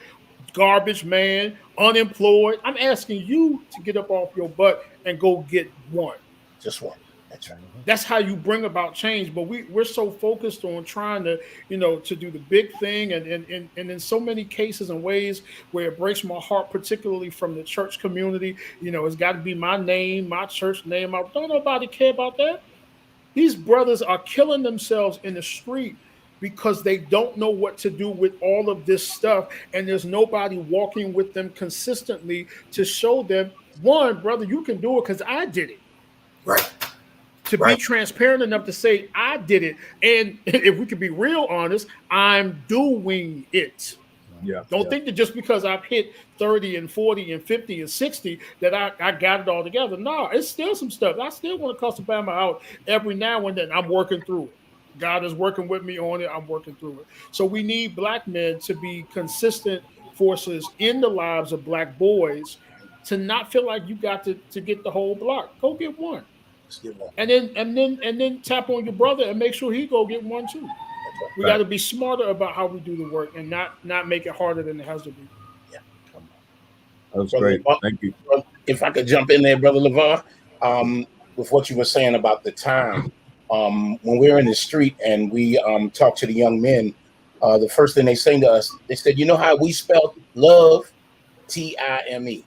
garbage man, unemployed. I'm asking you to get up off your butt and go get one. Just one. That's right. That's how you bring about change. But we're so focused on trying to, to do the big thing. And in so many cases and ways where it breaks my heart, particularly from the church community, it's got to be my name, my church name. Don't nobody care about that. These brothers are killing themselves in the street because they don't know what to do with all of this stuff. And there's nobody walking with them consistently to show them, one, brother, you can do it because I did it. Right. To be transparent enough to say, I did it. And if we could be real honest, I'm doing it. Don't think that just because I've hit 30 and 40 and 50 and 60 that I got it all together. No, it's still some stuff. I still want to cuss Alabama out every now and then. I'm working through it. God is working with me on it. I'm working through it. So we need Black men to be consistent forces in the lives of Black boys, to not feel like you got to get the whole block. Go get one. Let's get one. And then tap on your brother and make sure he go get one too. We got to be smarter about how we do the work and not make it harder than it has to be. Yeah, come on. That was Brother great. LeVar, Thank you. if I could jump in there, Brother LeVar, with what you were saying about the time. When we're in the street and we talk to the young men, the first thing they say to us, they said, you know how we spell love? Time.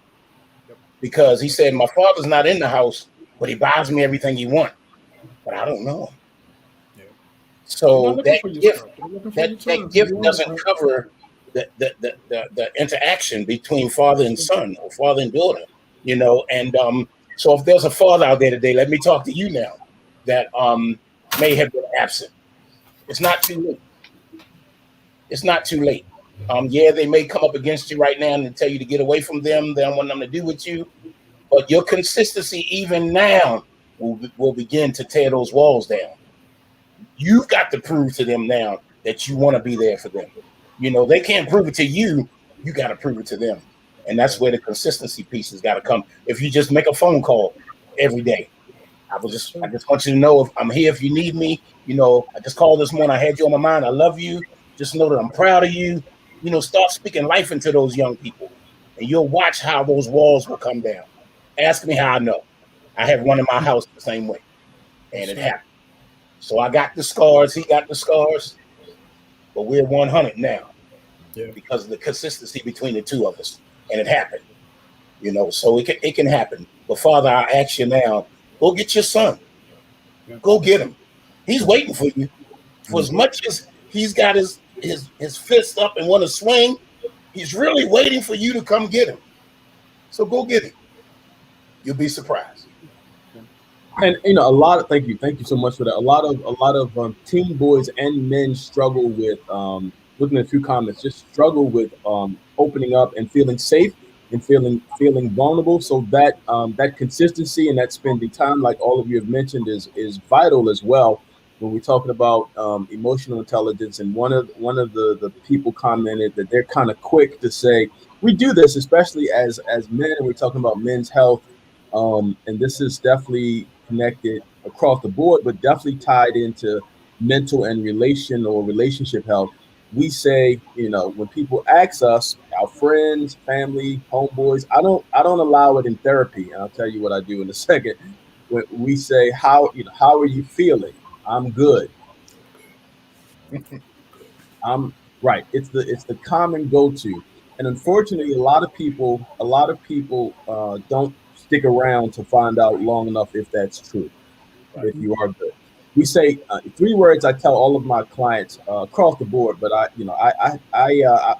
Because he said, my father's not in the house, but he buys me everything he wants. But I don't know him. Yeah. So that gift doesn't cover the interaction between father and son or father and daughter, you know. And so if there's a father out there today, let me talk to you now that may have been absent. It's not too late. It's not too late. Yeah, they may come up against you right now and tell you to get away from them. They don't want nothing to do with you. But your consistency, even now, will begin to tear those walls down. You've got to prove to them now that you want to be there for them. You know, they can't prove it to you. You got to prove it to them. And that's where the consistency piece has got to come. If you just make a phone call every day, I just want you to know if I'm here if you need me. You know, I just called this morning. I had you on my mind. I love you. Just know that I'm proud of you. You know, start speaking life into those young people. And you'll watch how those walls will come down. Ask me how I know. I have one in my house the same way. And it happened. So I got the scars. He got the scars. But we're 100 now. Yeah. Because of the consistency between the two of us. And it happened. You know, so it can happen. But Father, I ask you now, go get your son. Yeah. Go get him. He's waiting for you. For as much as he's got his fist up and want to swing, he's really waiting for you to come get him. So go get him. You'll be surprised. And you know, thank you so much for that. A lot of teen boys and men struggle with looking at a few comments, just struggle with opening up and feeling safe and feeling vulnerable. So that that consistency and that spending time, like all of you have mentioned, is vital as well when we're talking about emotional intelligence. And one of the people commented that they're kind of quick to say we do this, especially as men. We're talking about men's health, and this is definitely connected across the board, but definitely tied into mental and relationship health. We say, you know, when people ask us, our friends, family, homeboys, I don't allow it in therapy, and I'll tell you what I do in a second. When we say, how are you feeling? I'm good. I'm right. It's the common go-to, and unfortunately, a lot of people don't stick around to find out long enough if that's true. Right. If you are good. We say 3 words I tell all of my clients across the board, but I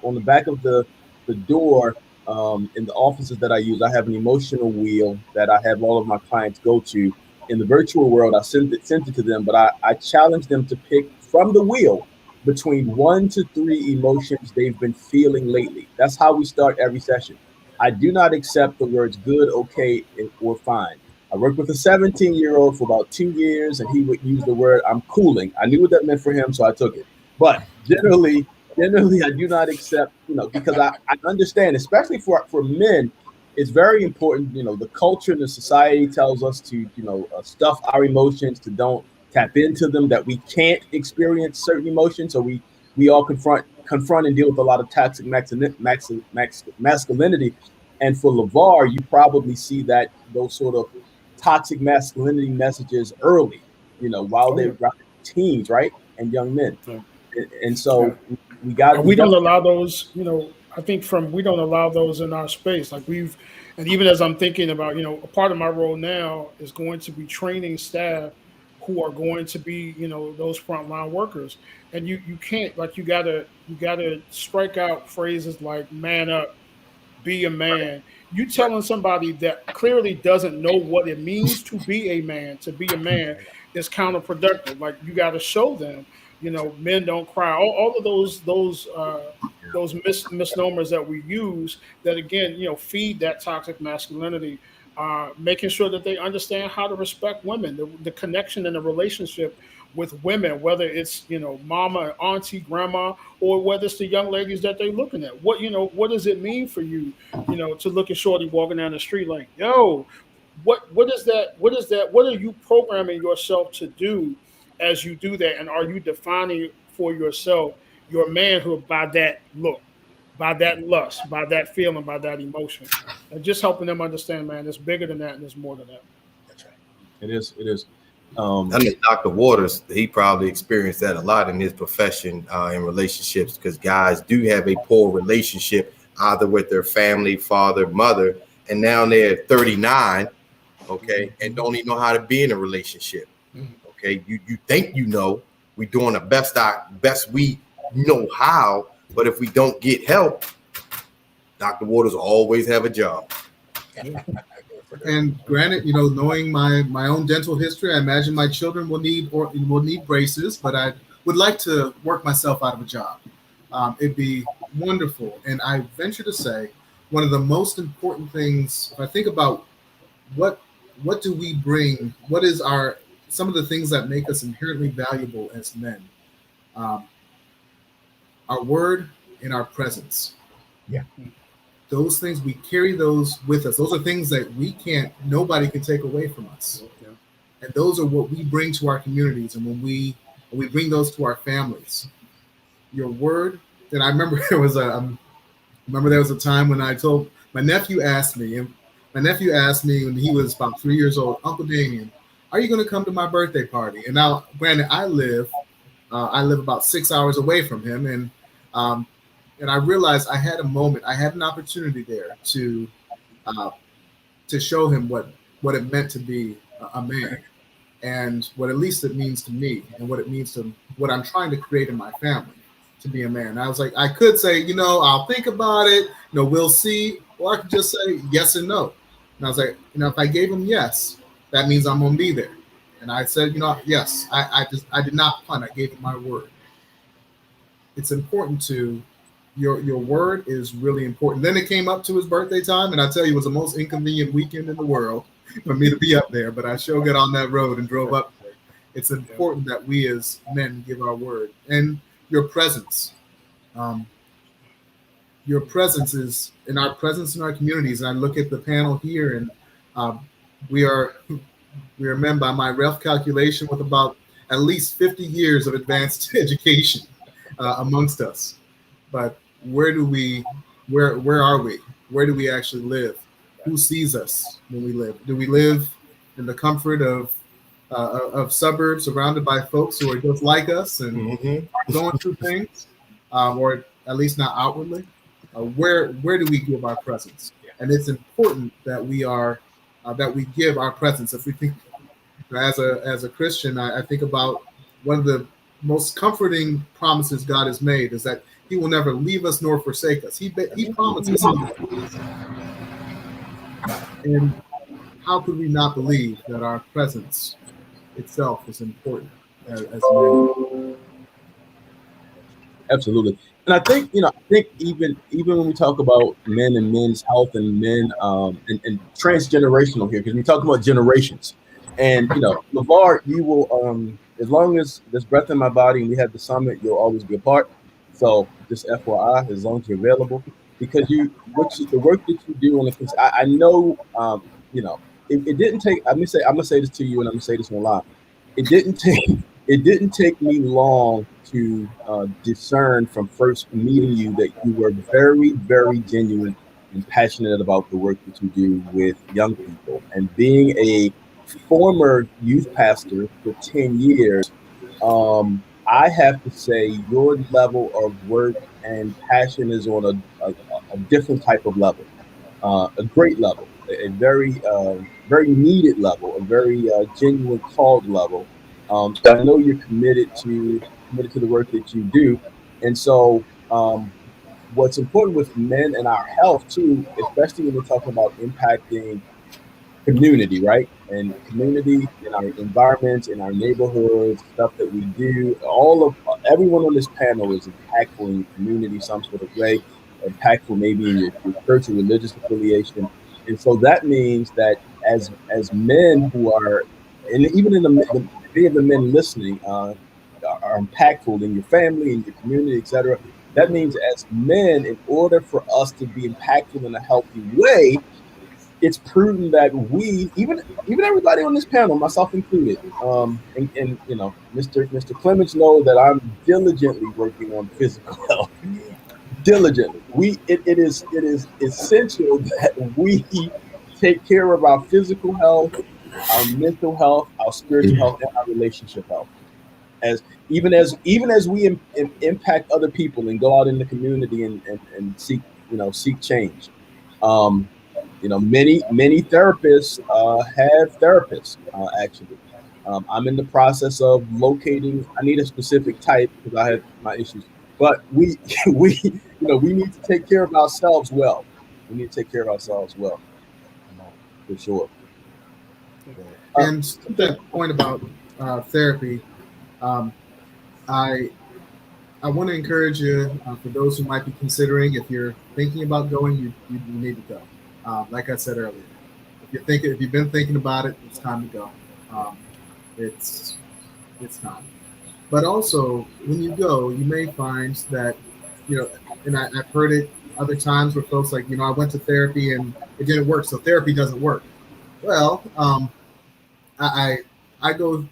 on the back of the door in the offices that I use, I have an emotional wheel that I have all of my clients go to. In the virtual world, I sent it to them, but I challenge them to pick from the wheel between 1 to 3 emotions they've been feeling lately. That's how we start every session. I do not accept the words good, okay, or fine. I worked with a 17-year-old for about 2 years, and he would use the word "I'm cooling." I knew what that meant for him, so I took it. But generally, I do not accept, because I understand, especially for men, it's very important. The culture and the society tells us to, stuff our emotions, to don't tap into them, that we can't experience certain emotions. So we all confront and deal with a lot of toxic masculinity. And for LeVar, you probably see that those sort of toxic masculinity messages early, while they're teens, right, and young men. And so we don't allow those, I think we don't allow those in our space. Like and even as I'm thinking about, a part of my role now is going to be training staff who are going to be, those frontline workers. And you can't, like, you gotta strike out phrases like "man up," "be a man." You telling somebody that clearly doesn't know what it means to be a man is counterproductive. Like, you got to show them, men don't cry. All of those misnomers that we use that, again, feed that toxic masculinity. Making sure that they understand how to respect women, the connection and the relationship with women, whether it's, mama, auntie, grandma, or whether it's the young ladies that they're looking at. What does it mean for you, to look at shorty walking down the street like, yo, what is that? What is that? What are you programming yourself to do as you do that? And are you defining for yourself your manhood by that look, by that lust, by that feeling, by that emotion? And just helping them understand, man, it's bigger than that and it's more than that. That's right. It is. It is. I mean, Dr. Waters, he probably experienced that a lot in his profession in relationships, because guys do have a poor relationship either with their family, father, mother, and now they're 39, okay, and don't even know how to be in a relationship. Okay, you think you know, we're doing the best we know how, but if we don't get help, Dr. Waters will always have a job. And granted, knowing my own dental history, I imagine my children will need braces, but I would like to work myself out of a job. It'd be wonderful. And I venture to say one of the most important things, if I think about what do we bring, what is some of the things that make us inherently valuable as men, our word and our presence. Yeah. Those things, we carry those with us. Those are things that nobody can take away from us. Yeah. And those are what we bring to our communities. And when we bring those to our families, your word. And I remember there was a time when I told my nephew asked me when he was about 3 years old, Uncle Damien, are you going to come to my birthday party? And now, granted, I live about 6 hours away from him, and I realized I had an opportunity there to show him what it meant to be a man, and what at least it means to me, and what it means to what I'm trying to create in my family to be a man. And I was like, I could say, I'll think about it, we'll see, or I could just say yes and no. And I was like, if I gave him yes, that means I'm gonna be there. And I said, yes, I did not punt. I gave him my word. It's important to. Your word is really important. Then it came up to his birthday time, and I tell you, it was the most inconvenient weekend in the world for me to be up there. But I sure got on that road and drove up there. It's important that we as men give our word. And your presence. Your presence is in our communities. And I look at the panel here, and we are men by my rough calculation with about at least 50 years of advanced education amongst us. But where are we? Where do we actually live? Who sees us when we live? Do we live in the comfort of suburbs surrounded by folks who are just like us and going through things, or at least not outwardly? Where do we give our presence? And it's important that we give our presence. If we think, as a Christian, I think about one of the most comforting promises God has made is that He will never leave us nor forsake us. He promises. And how could we not believe that our presence itself is important as men? Absolutely. And I think, even when we talk about men and men's health and men and transgenerational here, because we talk about generations, and LeVar, you will as long as there's breath in my body and we have the summit, you'll always be a part. So just FYI, as long as you're available, because the work that you do on the, I know, it didn't take. I'm gonna say this to you, and I'm gonna say this online. It didn't take me long to discern from first meeting you that you were very, very genuine and passionate about the work that you do with young people. And being a former youth pastor for 10 years, I have to say your level of work and passion is on a different type of level, a great level, a very, very needed level, a very genuine called level. So I know you're committed to the work that you do. And so what's important with men and our health too, especially when we're talking about impacting community, right? And community in our environments, in our neighborhoods, stuff that we do, everyone on this panel is impactful in your community some sort of way, impactful maybe in your church or religious affiliation. And so that means that as men who are, and even in many of the men listening are impactful in your family, in your community, etc. That means as men, in order for us to be impactful in a healthy way, it's prudent that we, even everybody on this panel, myself included, and you know, Mr. Clements know that I'm diligently working on physical health. Diligently, it is essential that we take care of our physical health, our mental health, our spiritual health, and our relationship health. Even as we impact other people and go out in the community and seek change. Many therapists have therapists actually. I'm in the process of locating. I need a specific type because I have my issues. But we need to take care of ourselves well. We need to take care of ourselves well, for sure. And to that point about therapy, I want to encourage you, for those who might be considering, if you're thinking about going, you need to go. Like I said earlier, if you've been thinking about it, it's time to go. It's time. But also, when you go, you may find that, and I've heard it other times where folks like, I went to therapy and it didn't work, so therapy doesn't work. Well, I go,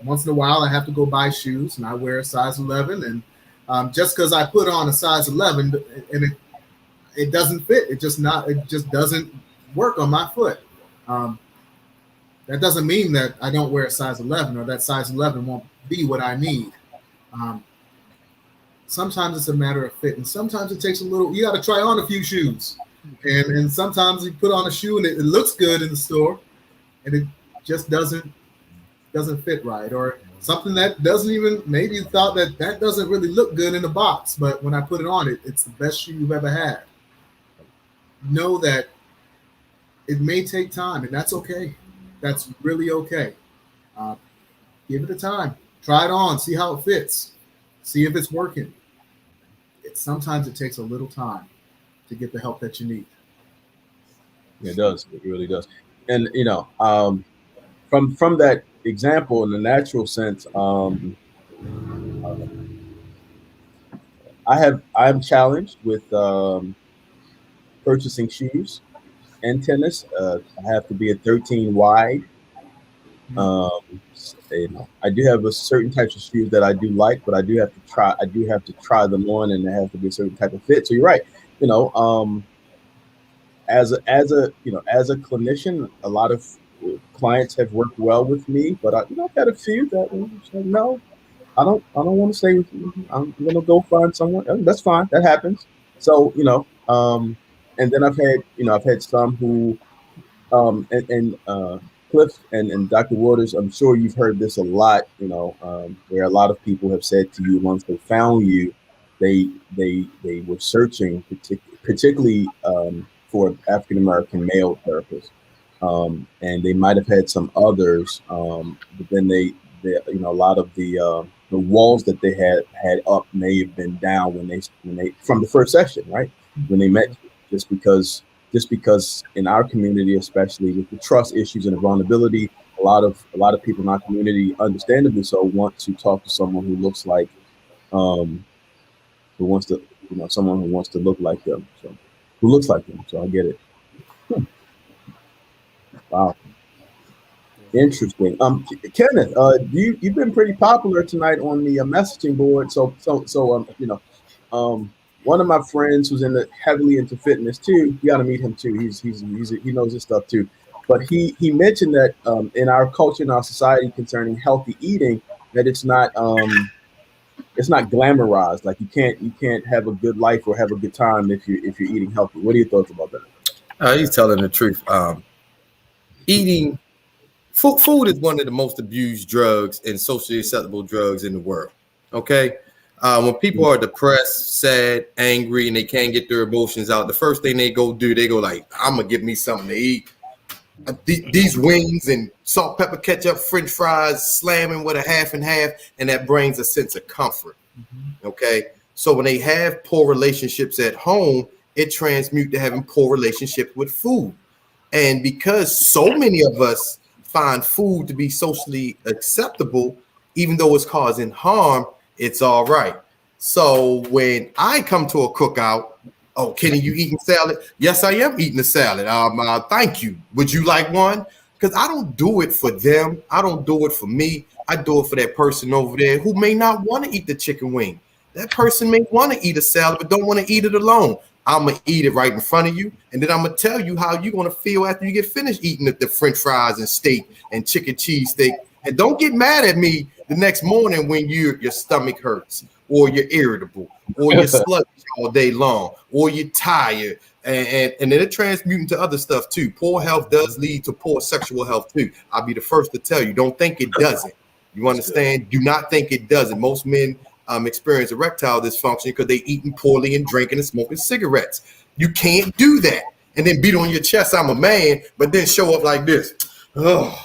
once in a while I have to go buy shoes, and I wear a size 11, and just because I put on a size 11 and it doesn't fit, it just doesn't work on my foot. That doesn't mean that I don't wear a size 11 or that size 11 won't be what I need. Sometimes it's a matter of fit, and sometimes it takes you got to try on a few shoes, and sometimes you put on a shoe and it looks good in the store and it just doesn't fit right, or something that doesn't even, maybe you thought that doesn't really look good in the box, but when I put it on, it's the best shoe you've ever had. Know that it may take time, and that's okay. That's really okay. Give it a time. Try it on. See how it fits. See if it's working. Sometimes it takes a little time to get the help that you need. It does. It really does. And from that example, in the natural sense, I'm challenged with purchasing shoes and tennis. I have to be a 13 wide. I do have a certain types of shoes that I do like, but I do have to try them on, and there has to be a certain type of fit. So you're right. As a clinician, a lot of clients have worked well with me, but I've had a few that said, no, I don't want to stay with you. I'm gonna go find someone. That's fine. That happens. So and then I've had some who Cliff and Dr. Waters, I'm sure you've heard this a lot, where a lot of people have said to you, once they found you, they were searching particularly for African-American male therapists. And they might have had some others, but then they a lot of the walls that they had up may have been down when they from the first session, right? When they met, just because in our community, especially with the trust issues and the vulnerability, a lot of people in our community, understandably so, want to talk to someone who looks like, someone who wants to look like them, who looks like them. So I get it. Wow. Interesting. Kenneth, you've been pretty popular tonight on the messaging board. So one of my friends who's heavily into fitness too. You got to meet him too. He knows his stuff too. But he mentioned that in our culture, in our society, concerning healthy eating, that it's not glamorized. Like you can't have a good life or have a good time if you're eating healthy. What are your thoughts about that? He's telling the truth. Eating food is one of the most abused drugs and socially acceptable drugs in the world. Okay. When people are depressed, sad, angry, and they can't get their emotions out, the first thing they go like, I'm gonna give me something to eat. These wings and salt, pepper, ketchup, French fries, slamming with a half and half, and that brings a sense of comfort. Okay. So when they have poor relationships at home, it transmutes to having poor relationship with food. And because so many of us find food to be socially acceptable, even though it's causing harm, it's all right. So when I come to a cookout Oh, Kenny, you eating salad? Yes, I am eating a salad. Thank you. Would you like one? Because I don't do it for them. I don't do it for me. I do it for that person over there who may not want to eat the chicken wing. That person may want to eat a salad, but don't want to eat it alone. I'm going to eat it right in front of you, and then I'm going to tell you how you're going to feel after you get finished eating the French fries and steak and chicken cheese steak. And don't get mad at me the next morning when your stomach hurts, or you're irritable, or you're sluggish all day long, or you're tired. And then it transmutes into other stuff too. Poor health does lead to poor sexual health too. I'll be the first to tell you, don't think it doesn't. You understand? Do not think it doesn't. Most men experience erectile dysfunction because they eating poorly and drinking and smoking cigarettes. You can't do that and then beat on your chest, I'm a man, but then show up like this. Oh,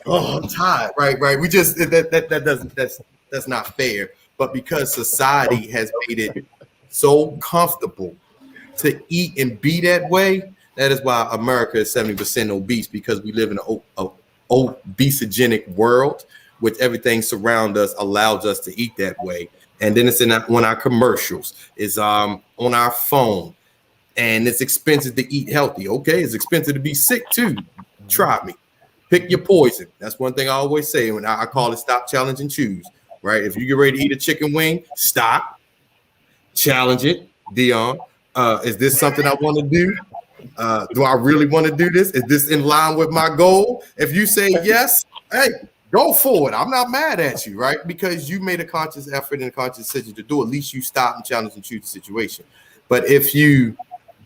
I'm tired. Right. We just that's not fair. But because society has made it so comfortable to eat and be that way, that is why America is 70% obese, because we live in an obesogenic world, which everything surround us allows us to eat that way. And then it's in on our commercials, it's on our phone, and it's expensive to eat healthy. Okay, it's expensive to be sick too. Try me. Pick your poison. That's one thing I always say when I call it stop, challenge, and choose. Right? If you get ready to eat a chicken wing, stop, challenge it. Dion, is this something I want to do? Do I really want to do this? Is this in line with my goal? If you say yes, hey, go for it. I'm not mad at you, right? Because you made a conscious effort and a conscious decision to do it. At least you stop and challenge and choose the situation. But if you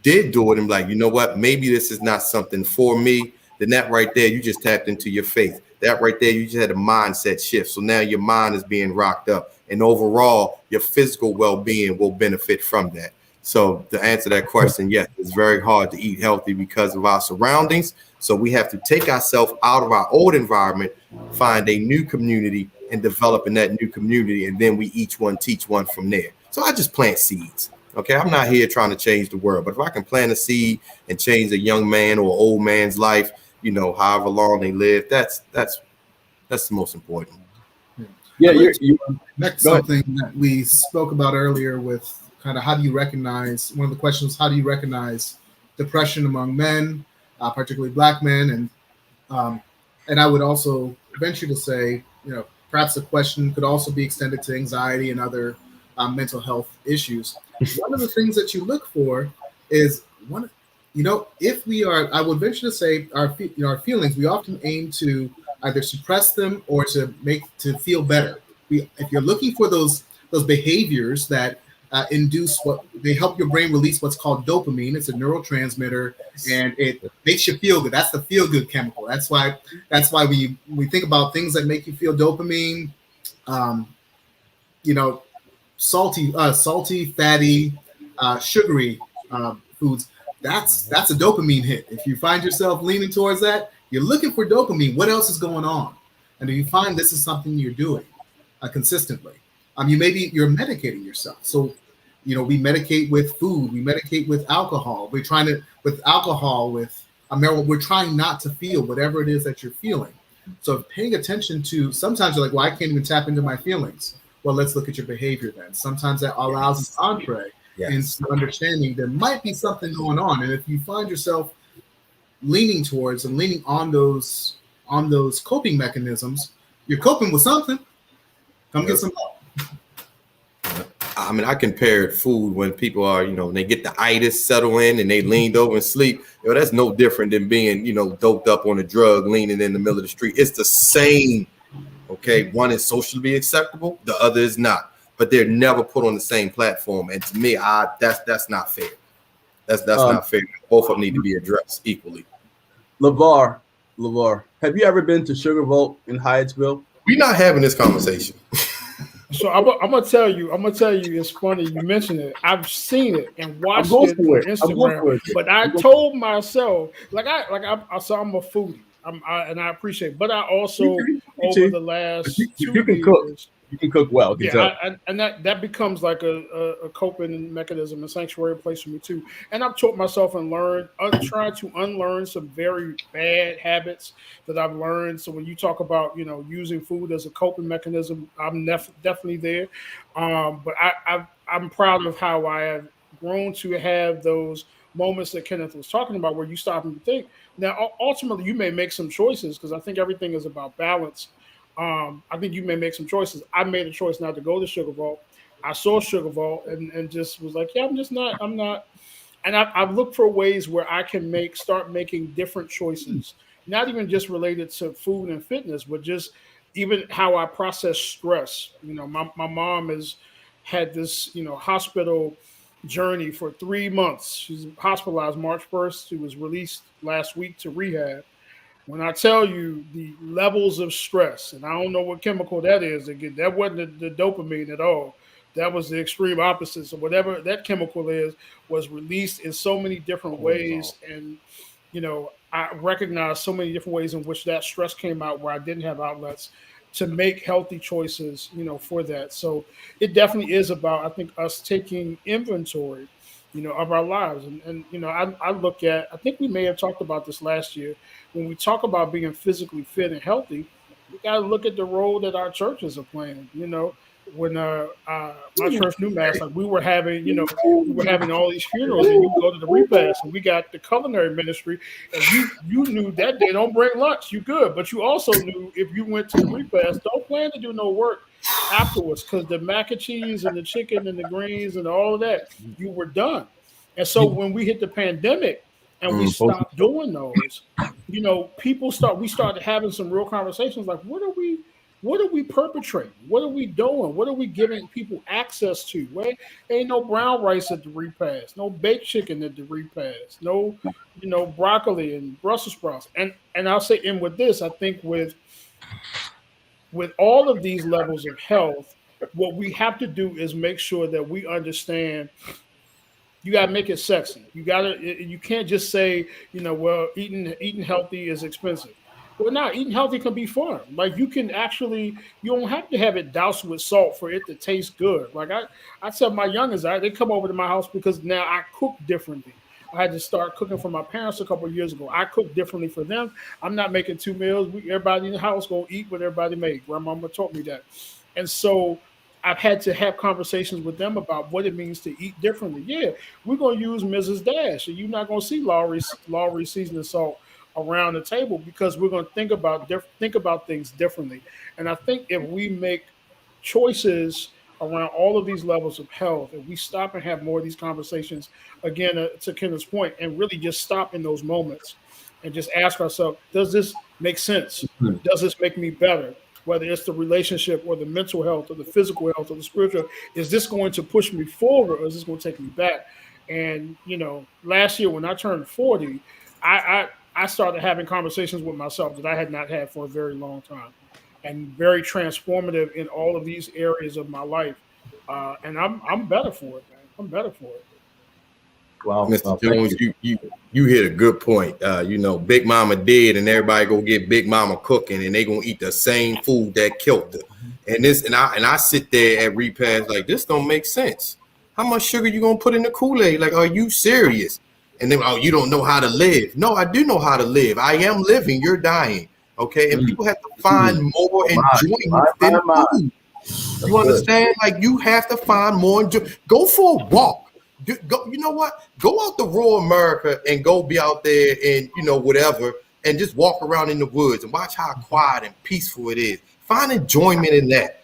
did do it and like, you know what, maybe this is not something for me, then that right there, you just tapped into your faith. That right there, you just had a mindset shift. So now your mind is being rocked up, and overall, your physical well-being will benefit from that. So to answer that question, yes, it's very hard to eat healthy because of our surroundings. So we have to take ourselves out of our old environment, find a new community, and develop in that new community. And then we each one teach one from there. So I just plant seeds. Okay, I'm not here trying to change the world, but if I can plant a seed and change a young man or old man's life, you know, however long they live, that's the most important. Yeah, Next, something that we spoke about earlier with kind of how do you recognize, one of the questions, how do you recognize depression among men, particularly Black men? And I would also venture to say, you know, perhaps the question could also be extended to anxiety and other mental health issues. One of the things that you look for is if we are, I would venture to say our feelings, we often aim to either suppress them or to feel better. If you're looking for those behaviors that induce they help your brain release what's called dopamine. It's a neurotransmitter, and it makes you feel good. That's the feel good chemical. That's why we think about things that make you feel dopamine. Salty, fatty, sugary foods. That's a dopamine hit. If you find yourself leaning towards that, you're looking for dopamine. What else is going on? And if you find this is something you're doing consistently, you're medicating yourself. So, we medicate with food, we medicate with alcohol. We're trying to with marijuana. We're trying not to feel whatever it is that you're feeling. So paying attention to, sometimes you're like, well, I can't even tap into my feelings. Well, let's look at your behavior then. Sometimes that allows an entree into understanding there might be something going on. And if you find yourself leaning towards and leaning on those coping mechanisms, you're coping with something. Come get some help. I mean, I compared food when people are, they get the itis settle in and they leaned over and sleep. That's no different than being, doped up on a drug, leaning in the middle of the street. It's the same. Okay, one is socially acceptable, the other is not, but they're never put on the same platform. And to me, that's not fair. That's not fair. Both of them need to be addressed equally. LeVar, have you ever been to Sugar Vault in Hyattsville? We're not having this conversation. So I'm gonna tell you, it's funny you mentioned it. I've seen it and watched it on Instagram, but I told myself, I'm a foodie. And I appreciate it, but I also over the last 2 years, you can cook well. And that becomes like a coping mechanism, a sanctuary place for me too. And I've taught myself and tried to unlearn some very bad habits that I've learned. So when you talk about using food as a coping mechanism, I'm definitely there. But I'm proud of how I have prone to have those moments that Kenneth was talking about where you stop and think. Now, ultimately, you may make some choices because I think everything is about balance. I think you may make some choices. I made a choice not to go to Sugar Vault. I saw Sugar Vault and just was like, yeah, I'm not. And I've looked for ways where I can start making different choices, not even just related to food and fitness, but just even how I process stress. You know, my mom has had this, hospital journey for 3 months. She's hospitalized March 1st. She was released last week to rehab. When I tell you the levels of stress, and I don't know what chemical that is, that wasn't the dopamine at all. That was the extreme opposite. So whatever that chemical is was released in so many different ways. And, I recognize so many different ways in which that stress came out where I didn't have outlets to make healthy choices, for that. So it definitely is about, I think, us taking inventory, of our lives. And I look at, I think we may have talked about this last year, when we talk about being physically fit and healthy, we got to look at the role that our churches are playing. When my church New Mass, like we were having all these funerals, and you go to the repast, and we got the culinary ministry, and you knew that day don't bring lunch, you good, but you also knew if you went to the repast, don't plan to do no work afterwards, because the mac and cheese and the chicken and the greens and all of that, you were done. And so when we hit the pandemic and we stopped doing those, we started having some real conversations like, what are we perpetrating? What are we doing? What are we giving people access to? Well, ain't no brown rice at the repast, no baked chicken at the repast, no, broccoli and Brussels sprouts. And I'll say, and with this, I think with all of these levels of health, what we have to do is make sure that we understand you got to make it sexy. You can't just say, well, eating healthy is expensive. Well, no, eating healthy can be fun. Like you don't have to have it doused with salt for it to taste good. Like I tell my youngest, they come over to my house because now I cook differently. I had to start cooking for my parents a couple of years ago. I cook differently for them. I'm not making 2 meals. Everybody in the house gonna eat what everybody made. Grandmama taught me that. And so I've had to have conversations with them about what it means to eat differently. Yeah, we're gonna use Mrs. Dash, and you're not gonna see Lawry seasoning salt around the table because we're going to think about things differently. And I think if we make choices around all of these levels of health, if we stop and have more of these conversations, again, to Kenneth's point, and really just stop in those moments and just ask ourselves, does this make sense? Does this make me better? Whether it's the relationship or the mental health or the physical health or the spiritual, is this going to push me forward or is this going to take me back? And, last year when I turned 40, I started having conversations with myself that I had not had for a very long time, and very transformative in all of these areas of my life. And I'm better for it, man. I'm better for it. Wow, Mr. Jones, you hit a good point. Big Mama did, and everybody go get Big Mama cooking, and they gonna eat the same food that killed her. And I sit there at repast like, this don't make sense. How much sugar you gonna put in the Kool-Aid? Like, are you serious? And then, you don't know how to live. No, I do know how to live. I am living. You're dying. Okay. And people have to find more enjoyment than food. You understand? Like, you have to find more enjoyment. Go for a walk. Go, you know what? Go out to rural America and go be out there and, whatever, and just walk around in the woods and watch how quiet and peaceful it is. Find enjoyment in that.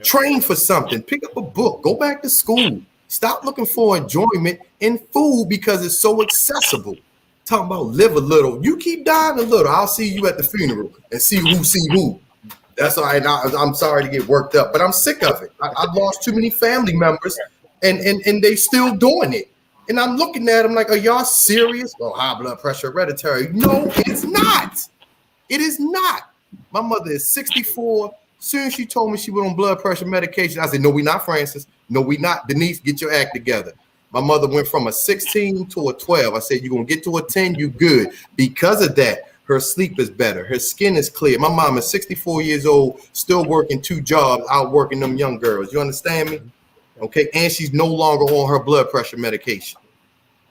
Train for something. Pick up a book. Go back to school. Stop looking for enjoyment in food because it's so accessible. Talking about live a little. You keep dying a little. I'll see you at the funeral and see who. That's all right. I'm sorry to get worked up, but I'm sick of it. I've lost too many family members and they still doing it. And I'm looking at them like, are y'all serious? Oh, high blood pressure, hereditary. No, it's not. It is not. My mother is 64. Soon as she told me she went on blood pressure medication, I said, no, we not, Francis. No, we not. Denise, get your act together. My mother went from a 16 to a 12. I said, you're going to get to a 10, you good. Because of that, her sleep is better. Her skin is clear. My mom is 64 years old, still working 2 jobs, out working them young girls. You understand me? Okay. And she's no longer on her blood pressure medication.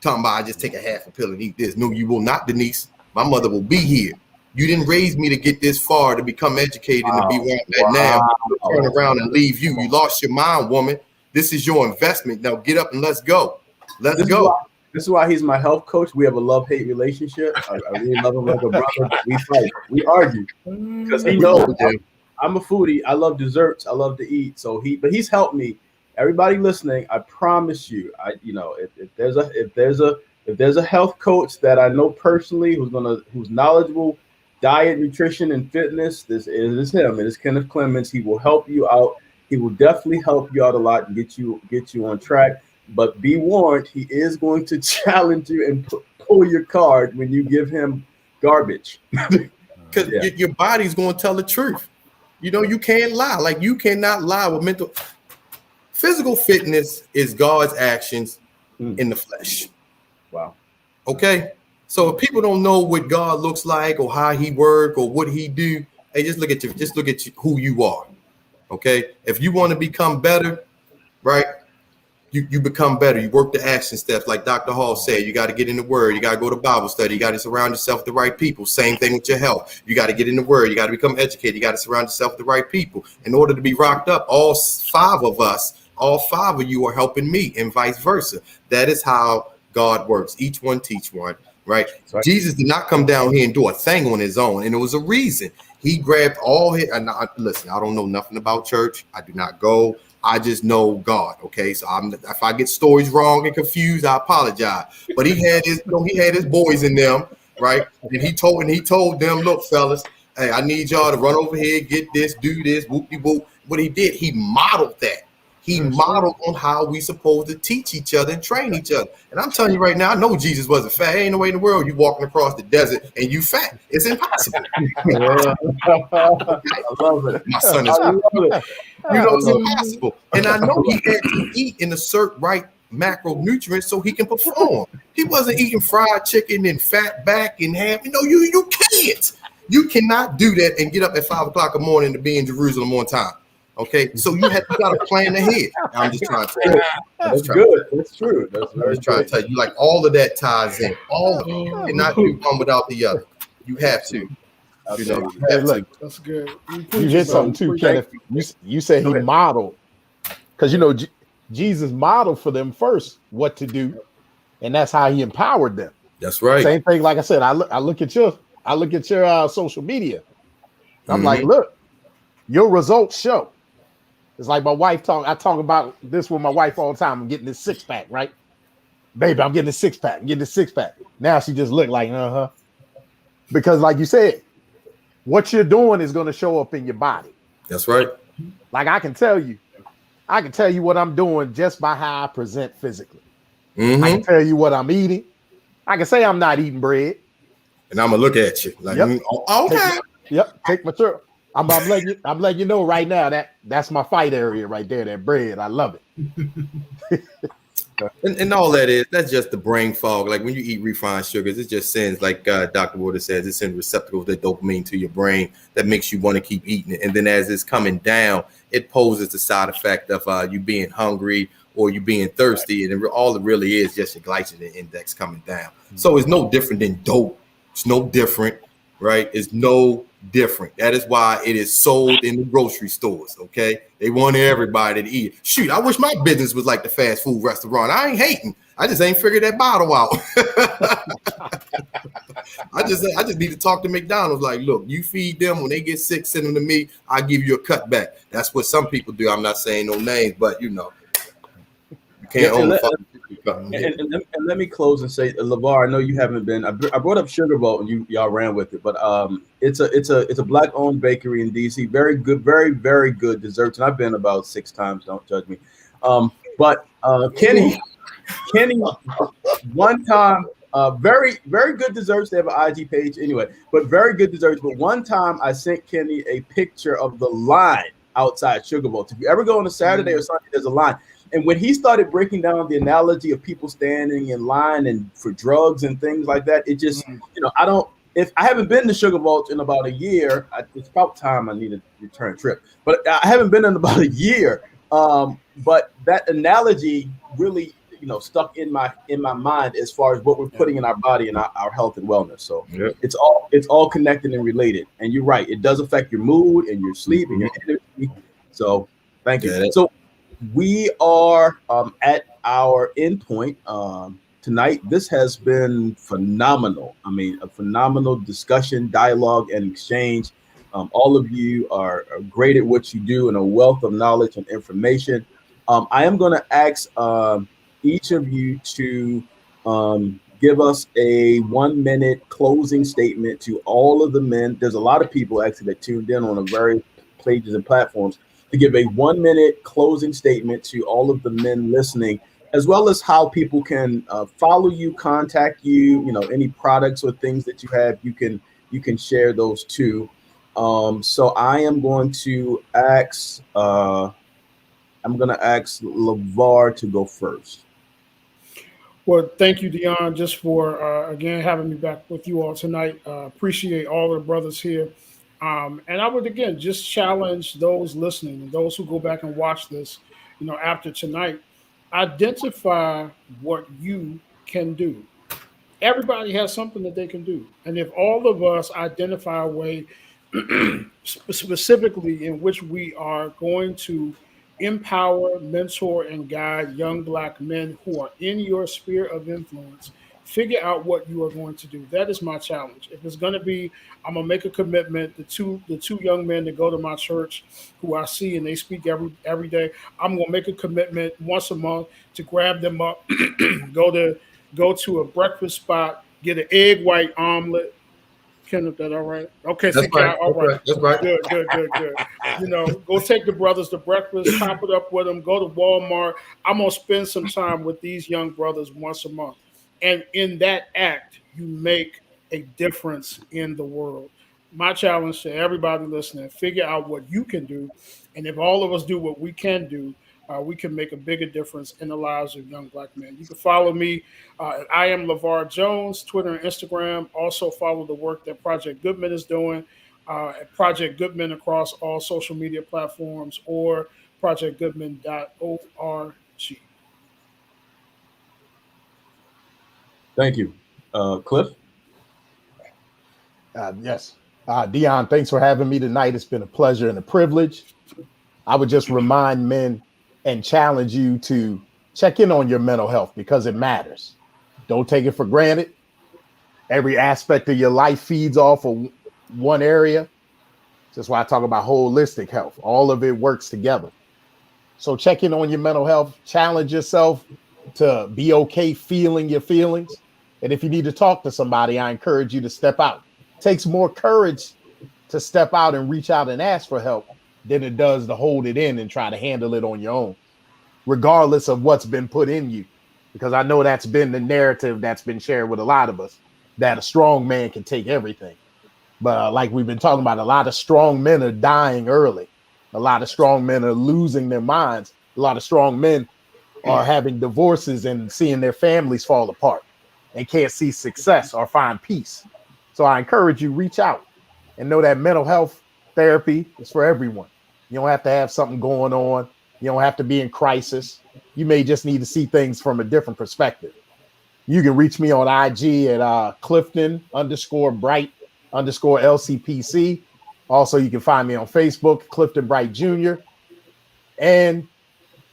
Talking about, I just take a half a pill and eat this. No, you will not, Denise. My mother will be here. You didn't raise me to get this far, to become educated and to be where I'm at now. Turn around and leave you. You lost your mind, woman. This is your investment. Now get up and let's go. Let's go. This is why he's my health coach. We have a love-hate relationship. I really love him like a brother, but we fight. We argue. Because he knows I'm a foodie. I love desserts. I love to eat. But he's helped me. Everybody listening, I promise you, if there's a health coach that I know personally who's knowledgeable, diet, nutrition, and fitness, this is him. It is Kenneth Clements. He will help you out. He will definitely help you out a lot and get you on track. But be warned, he is going to challenge you and pull your card when you give him garbage. Because your body's going to tell the truth. You can't lie. Like, you cannot lie with mental. Physical fitness is God's actions in the flesh. Wow. Okay? So if people don't know what God looks like or how he work or what he do, hey, just look at who you are. Okay? If you want to become better, right? You become better. You work the action steps, like Dr. Hall said. You got to get in the Word. You got to go to Bible study. You got to surround yourself with the right people. Same thing with your health. You got to get in the Word. You got to become educated. You got to surround yourself with the right people. In order to be rocked up, all five of you are helping me, and vice versa. That is how God works. Each one teach one, right? Jesus did not come down here and do a thing on his own, and it was a reason. He grabbed all his. Listen, I don't know nothing about church. I do not go. I just know God. Okay, so if I get stories wrong and confused, I apologize. But he had his boys in them, right? And he told them, look, fellas, hey, I need y'all to run over here, get this, do this, whoop-de-whoop. What he did, he modeled that. He modeled on how we supposed to teach each other and train each other. And I'm telling you right now, I know Jesus wasn't fat. Ain't no way in the world you walking across the desert and you fat. It's impossible. I love it. My son is it's impossible. And I know he had to eat in a certain right macronutrients so he can perform. He wasn't eating fried chicken and fat back and ham. You can't. You cannot do that and get up at 5 o'clock in the morning to be in Jerusalem on time. Okay, so you got to plan ahead. I'm just trying to tell you. That's good. That's true. I'm just trying to tell you, like, all of that ties in. All of it. You cannot do one without the other. You have to. That's good. You hit something too, Kenneth. You said he modeled, because Jesus modeled for them first what to do, and that's how he empowered them. That's right. Same thing. Like I said, I look at your social media. I'm like, look, your results show. It's like my wife I talk about this with my wife all the time. I'm getting this 6-pack, right? Baby, I'm getting this 6-pack. I'm getting this 6-pack. Now she just look like, because like you said, what you're doing is going to show up in your body. That's right. Like I can tell you what I'm doing just by how I present physically. I can tell you what I'm eating. I can say I'm not eating bread. And I'm going to look at you like, okay. Take my turn. I'm letting you know right now that's my fight area right there, that bread. I love it. And all that's just the brain fog. Like when you eat refined sugars, it just sends, like Dr. Water says, it sends receptacles of dopamine to your brain that makes you want to keep eating it. And then as it's coming down, it poses the side effect of you being hungry or you being thirsty. And all it really is just your glycemic index coming down. So it's no different than dope. It's no different, right? It's no different. That is why it is sold in the grocery stores. Okay, they want everybody to eat. Shoot, I wish my business was like the fast food restaurant. I ain't hating. I just ain't figured that bottle out. I just need to talk to McDonald's. Like, look, you feed them when they get sick, send them to me. I give you a cutback. That's what some people do. I'm not saying no names, but you can't own and let me close and say, LeVar, I know you haven't been. I brought up Sugar Boat and y'all ran with it, but it's a black-owned bakery in DC. Very good, very very good desserts, and I've been about 6 times. Don't judge me. But Kenny, one time, very very good desserts. They have an IG page anyway, but very good desserts. But one time, I sent Kenny a picture of the line outside Sugar Boat. If you ever go on a Saturday or Sunday, there's a line. And when he started breaking down the analogy of people standing in line and for drugs and things like that, it just, if I haven't been to Sugar Boat in about a year, it's about time I need a return trip, but I haven't been in about a year. But that analogy really, stuck in my mind as far as what we're putting in our body and our health and wellness. So it's all connected and related. And you're right. It does affect your mood and your sleep and your energy. So thank you. So we are at our endpoint tonight. This has been phenomenal. I mean, a phenomenal discussion, dialogue, and exchange. All of you are great at what you do and a wealth of knowledge and information. I am going to ask each of you to give us a 1-minute closing statement to all of the men. There's a lot of people actually that tuned in on the various pages and platforms, to give a 1-minute closing statement to all of the men listening, as well as how people can follow you, contact you, any products or things that you have, you can share those too. So I am going to ask LeVar to go first. Well, thank you, Dion, just for, again, having me back with you all tonight. Appreciate all the brothers here. And I would, again, just challenge those listening and those who go back and watch this, after tonight, identify what you can do. Everybody has something that they can do. And if all of us identify a way specifically in which we are going to empower, mentor, and guide young Black men who are in your sphere of influence, figure out what you are going to do. That is my challenge. If it's going to be, I'm going to make a commitment. The two young men that go to my church who I see and they speak every day, I'm going to make a commitment once a month to grab them up, go to a breakfast spot, get an egg white omelet. Kenneth, that all right? Okay, that's right. All right. That's right. Good. Go take the brothers to breakfast, top it up with them, go to Walmart. I'm going to spend some time with these young brothers once a month. And in that act, you make a difference in the world. My challenge to everybody listening, figure out what you can do. And if all of us do what we can do, we can make a bigger difference in the lives of young Black men. You can follow me at I am LeVar Jones, Twitter and Instagram. Also follow the work that Project Goodman is doing at Project Goodman across all social media platforms or projectgoodman.org. Thank you. Cliff? Yes. Dion, thanks for having me tonight. It's been a pleasure and a privilege. I would just remind men and challenge you to check in on your mental health because it matters. Don't take it for granted. Every aspect of your life feeds off of one area. That's why I talk about holistic health. All of it works together. So check in on your mental health, challenge yourself to be okay feeling your feelings. And if you need to talk to somebody, I encourage you to step out. It takes more courage to step out and reach out and ask for help than it does to hold it in and try to handle it on your own, regardless of what's been put in you. Because I know that's been the narrative that's been shared with a lot of us, that a strong man can take everything. But like we've been talking about, a lot of strong men are dying early. A lot of strong men are losing their minds. A lot of strong men are having divorces and seeing their families fall apart and can't see success or find peace. So I encourage you, reach out and know that mental health therapy is for everyone. You don't have to have something going on. You don't have to be in crisis. You may just need to see things from a different perspective. You can reach me on IG at Clifton_Bright_LCPC. Also, you can find me on Facebook, Clifton Bright Jr. And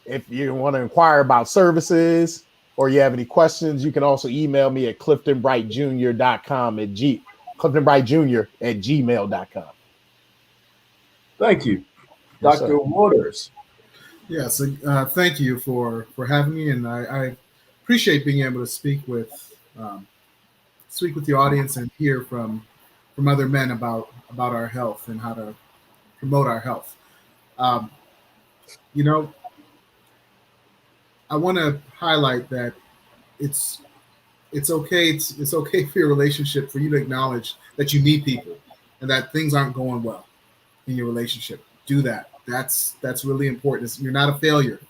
if you want to inquire about services or you have any questions, you can also email me at CliftonBrightJr.com CliftonBrightJr@gmail.com. Thank you. Yes, Dr. sir. Waters. Yes, thank you for having me, and I appreciate being able to speak with the audience and hear from other men about our health and how to promote our health. I want to highlight that it's okay for your relationship for you to acknowledge that you need people and that things aren't going well in your relationship. Do that. That's really important. You're not a failure,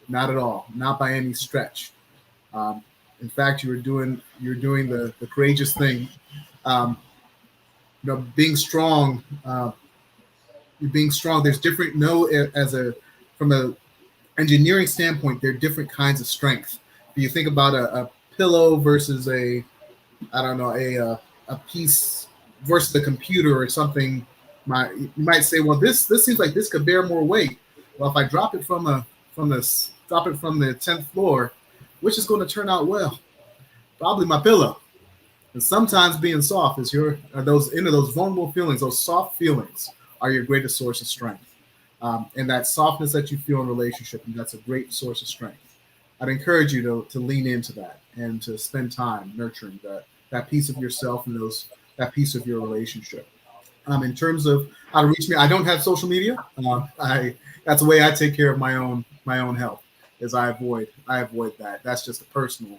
not at all, not by any stretch. In fact, you're doing the courageous thing. Being strong. You're being strong. There's different. From a engineering standpoint, there are different kinds of strength. If you think about a pillow versus a piece versus a computer or something. You might say, well, this seems like this could bear more weight. Well, if I drop it from a from the 10th floor, which is going to turn out well? Probably my pillow. And sometimes being soft is those vulnerable feelings, those soft feelings are your greatest source of strength. And that softness that you feel in relationship, and that's a great source of strength. I'd encourage you to lean into that and to spend time nurturing that piece of yourself and that piece of your relationship. In terms of how to reach me, I don't have social media. That's the way I take care of my own health, is I avoid that. That's just a personal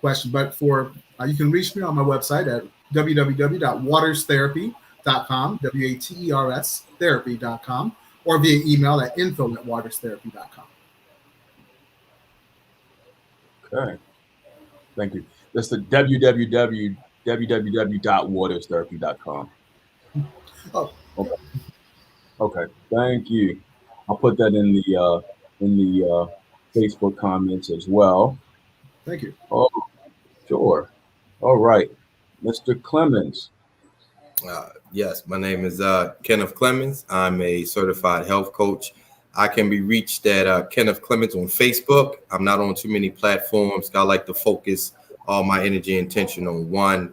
question. But you can reach me on my website at www.waterstherapy.com, WATERS therapy.com, or via email at info@waterstherapy.com. Okay. Thank you. That's the www.waterstherapy.com. Oh. Okay. Thank you. I'll put that in the Facebook comments as well. Thank you. Oh, sure. All right. Mr. Clemens. Yes, my name is Kenneth Clemens. I'm a certified health coach. I can be reached at Kenneth Clemens on Facebook. I'm not on too many platforms. I like to focus all my energy and attention on one.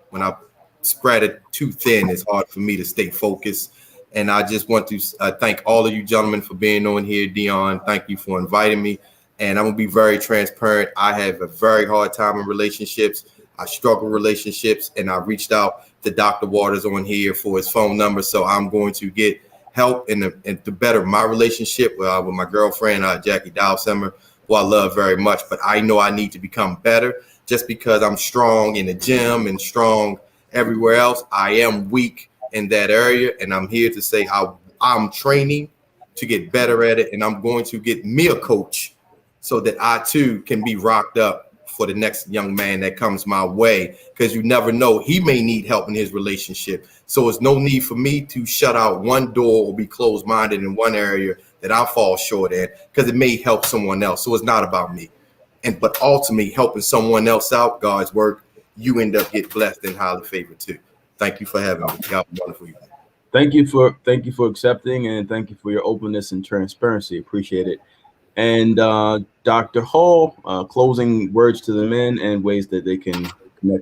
When I spread it too thin, it's hard for me to stay focused. And I just want to thank all of you gentlemen for being on here. Dion, thank you for inviting me. And I'm going to be very transparent. I have a very hard time in relationships. I struggle with relationships, and I reached out to Dr. Waters on here for his phone number. So I'm going to get help and to better my relationship with my girlfriend, Jackie Dowsemmer, who I love very much. But I know I need to become better. Just because I'm strong in the gym and strong everywhere else, I am weak in that area. And I'm here to say I'm training to get better at it. And I'm going to get me a coach so that I too can be rocked up for the next young man that comes my way, because you never know, he may need help in his relationship. So it's no need for me to shut out one door or be closed-minded in one area that I fall short in, because it may help someone else. So it's not about me. But ultimately helping someone else out, God's work, you end up get blessed and highly favored too. Thank you for having me. God bless wonderful evening. Thank you for accepting, and thank you for your openness and transparency. Appreciate it. And Dr. Hall, closing words to the men and ways that they can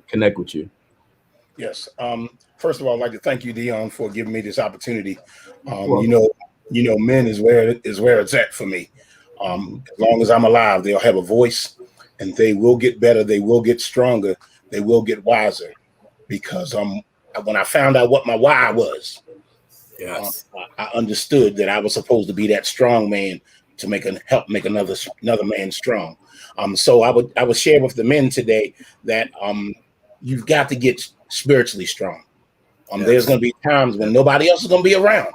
connect with you. Yes. First of all, I'd like to thank you, Dion, for giving me this opportunity. You know, men is where it's at for me. As long as I'm alive, they'll have a voice, and they will get better. They will get stronger. They will get wiser. Because when I found out what my why was, yes, I understood that I was supposed to be that strong man to help make another man strong. So I would share with the men today that you've got to get spiritually strong. Yes. There's going to be times when nobody else is going to be around,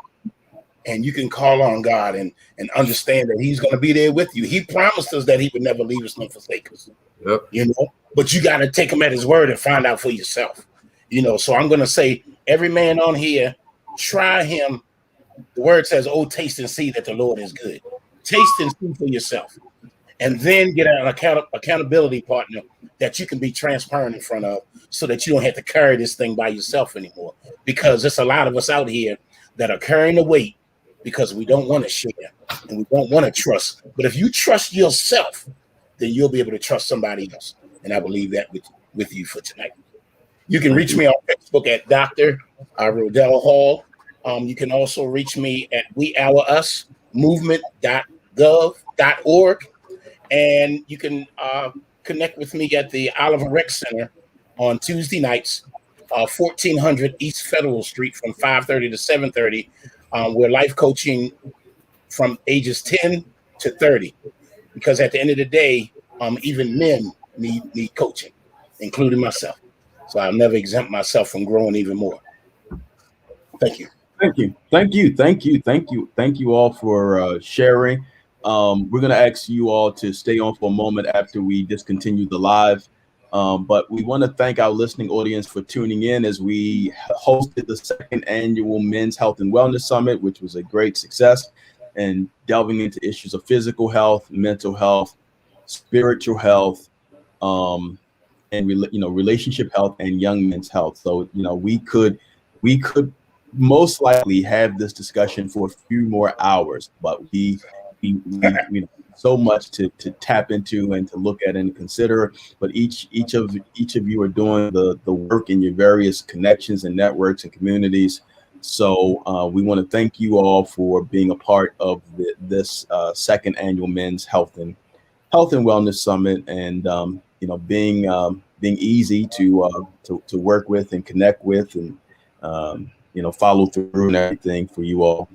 and you can call on God and understand that He's going to be there with you. He promised us that He would never leave us nor forsake us. Yep. You know, but you got to take Him at His word and find out for yourself. You know, so I'm going to say, every man on here, try Him. The word says, "Oh, taste and see that the Lord is good." Taste and see for yourself, and then get an accountability partner that you can be transparent in front of, so that you don't have to carry this thing by yourself anymore. Because there's a lot of us out here that are carrying the weight because we don't want to share and we don't want to trust. But if you trust yourself, then you'll be able to trust somebody else. And I will leave that with you for tonight. You can reach me on Facebook at Dr. Rodell Hall. You can also reach me at weourusmovement.gov.org, and you can connect with me at the Oliver Rec Center on Tuesday nights, 1400 East Federal Street from 5:30 to 7:30. We're life coaching from ages 10 to 30, because at the end of the day, even men need coaching, including myself. So I'll never exempt myself from growing even more. Thank you. Thank you all for sharing. We're going to ask you all to stay on for a moment after we discontinue the live. But we want to thank our listening audience for tuning in as we hosted the second annual Men's Health and Wellness Summit, which was a great success, and delving into issues of physical health, mental health, spiritual health, and relationship health and young men's health. So, we could most likely have this discussion for a few more hours, but we you know, so much to tap into and to look at and consider. But each of you are doing the work in your various connections and networks and communities. So we want to thank you all for being a part of this second annual Men's Health and Wellness Summit, and you know, being easy to work with and connect with, and you know, follow through and everything for you all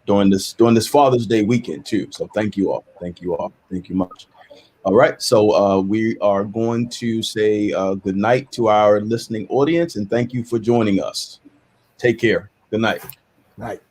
during this Father's Day weekend too. So thank you all. Thank you much. All right. So we are going to say good night to our listening audience, and thank you for joining us. Take care. Good night. Night.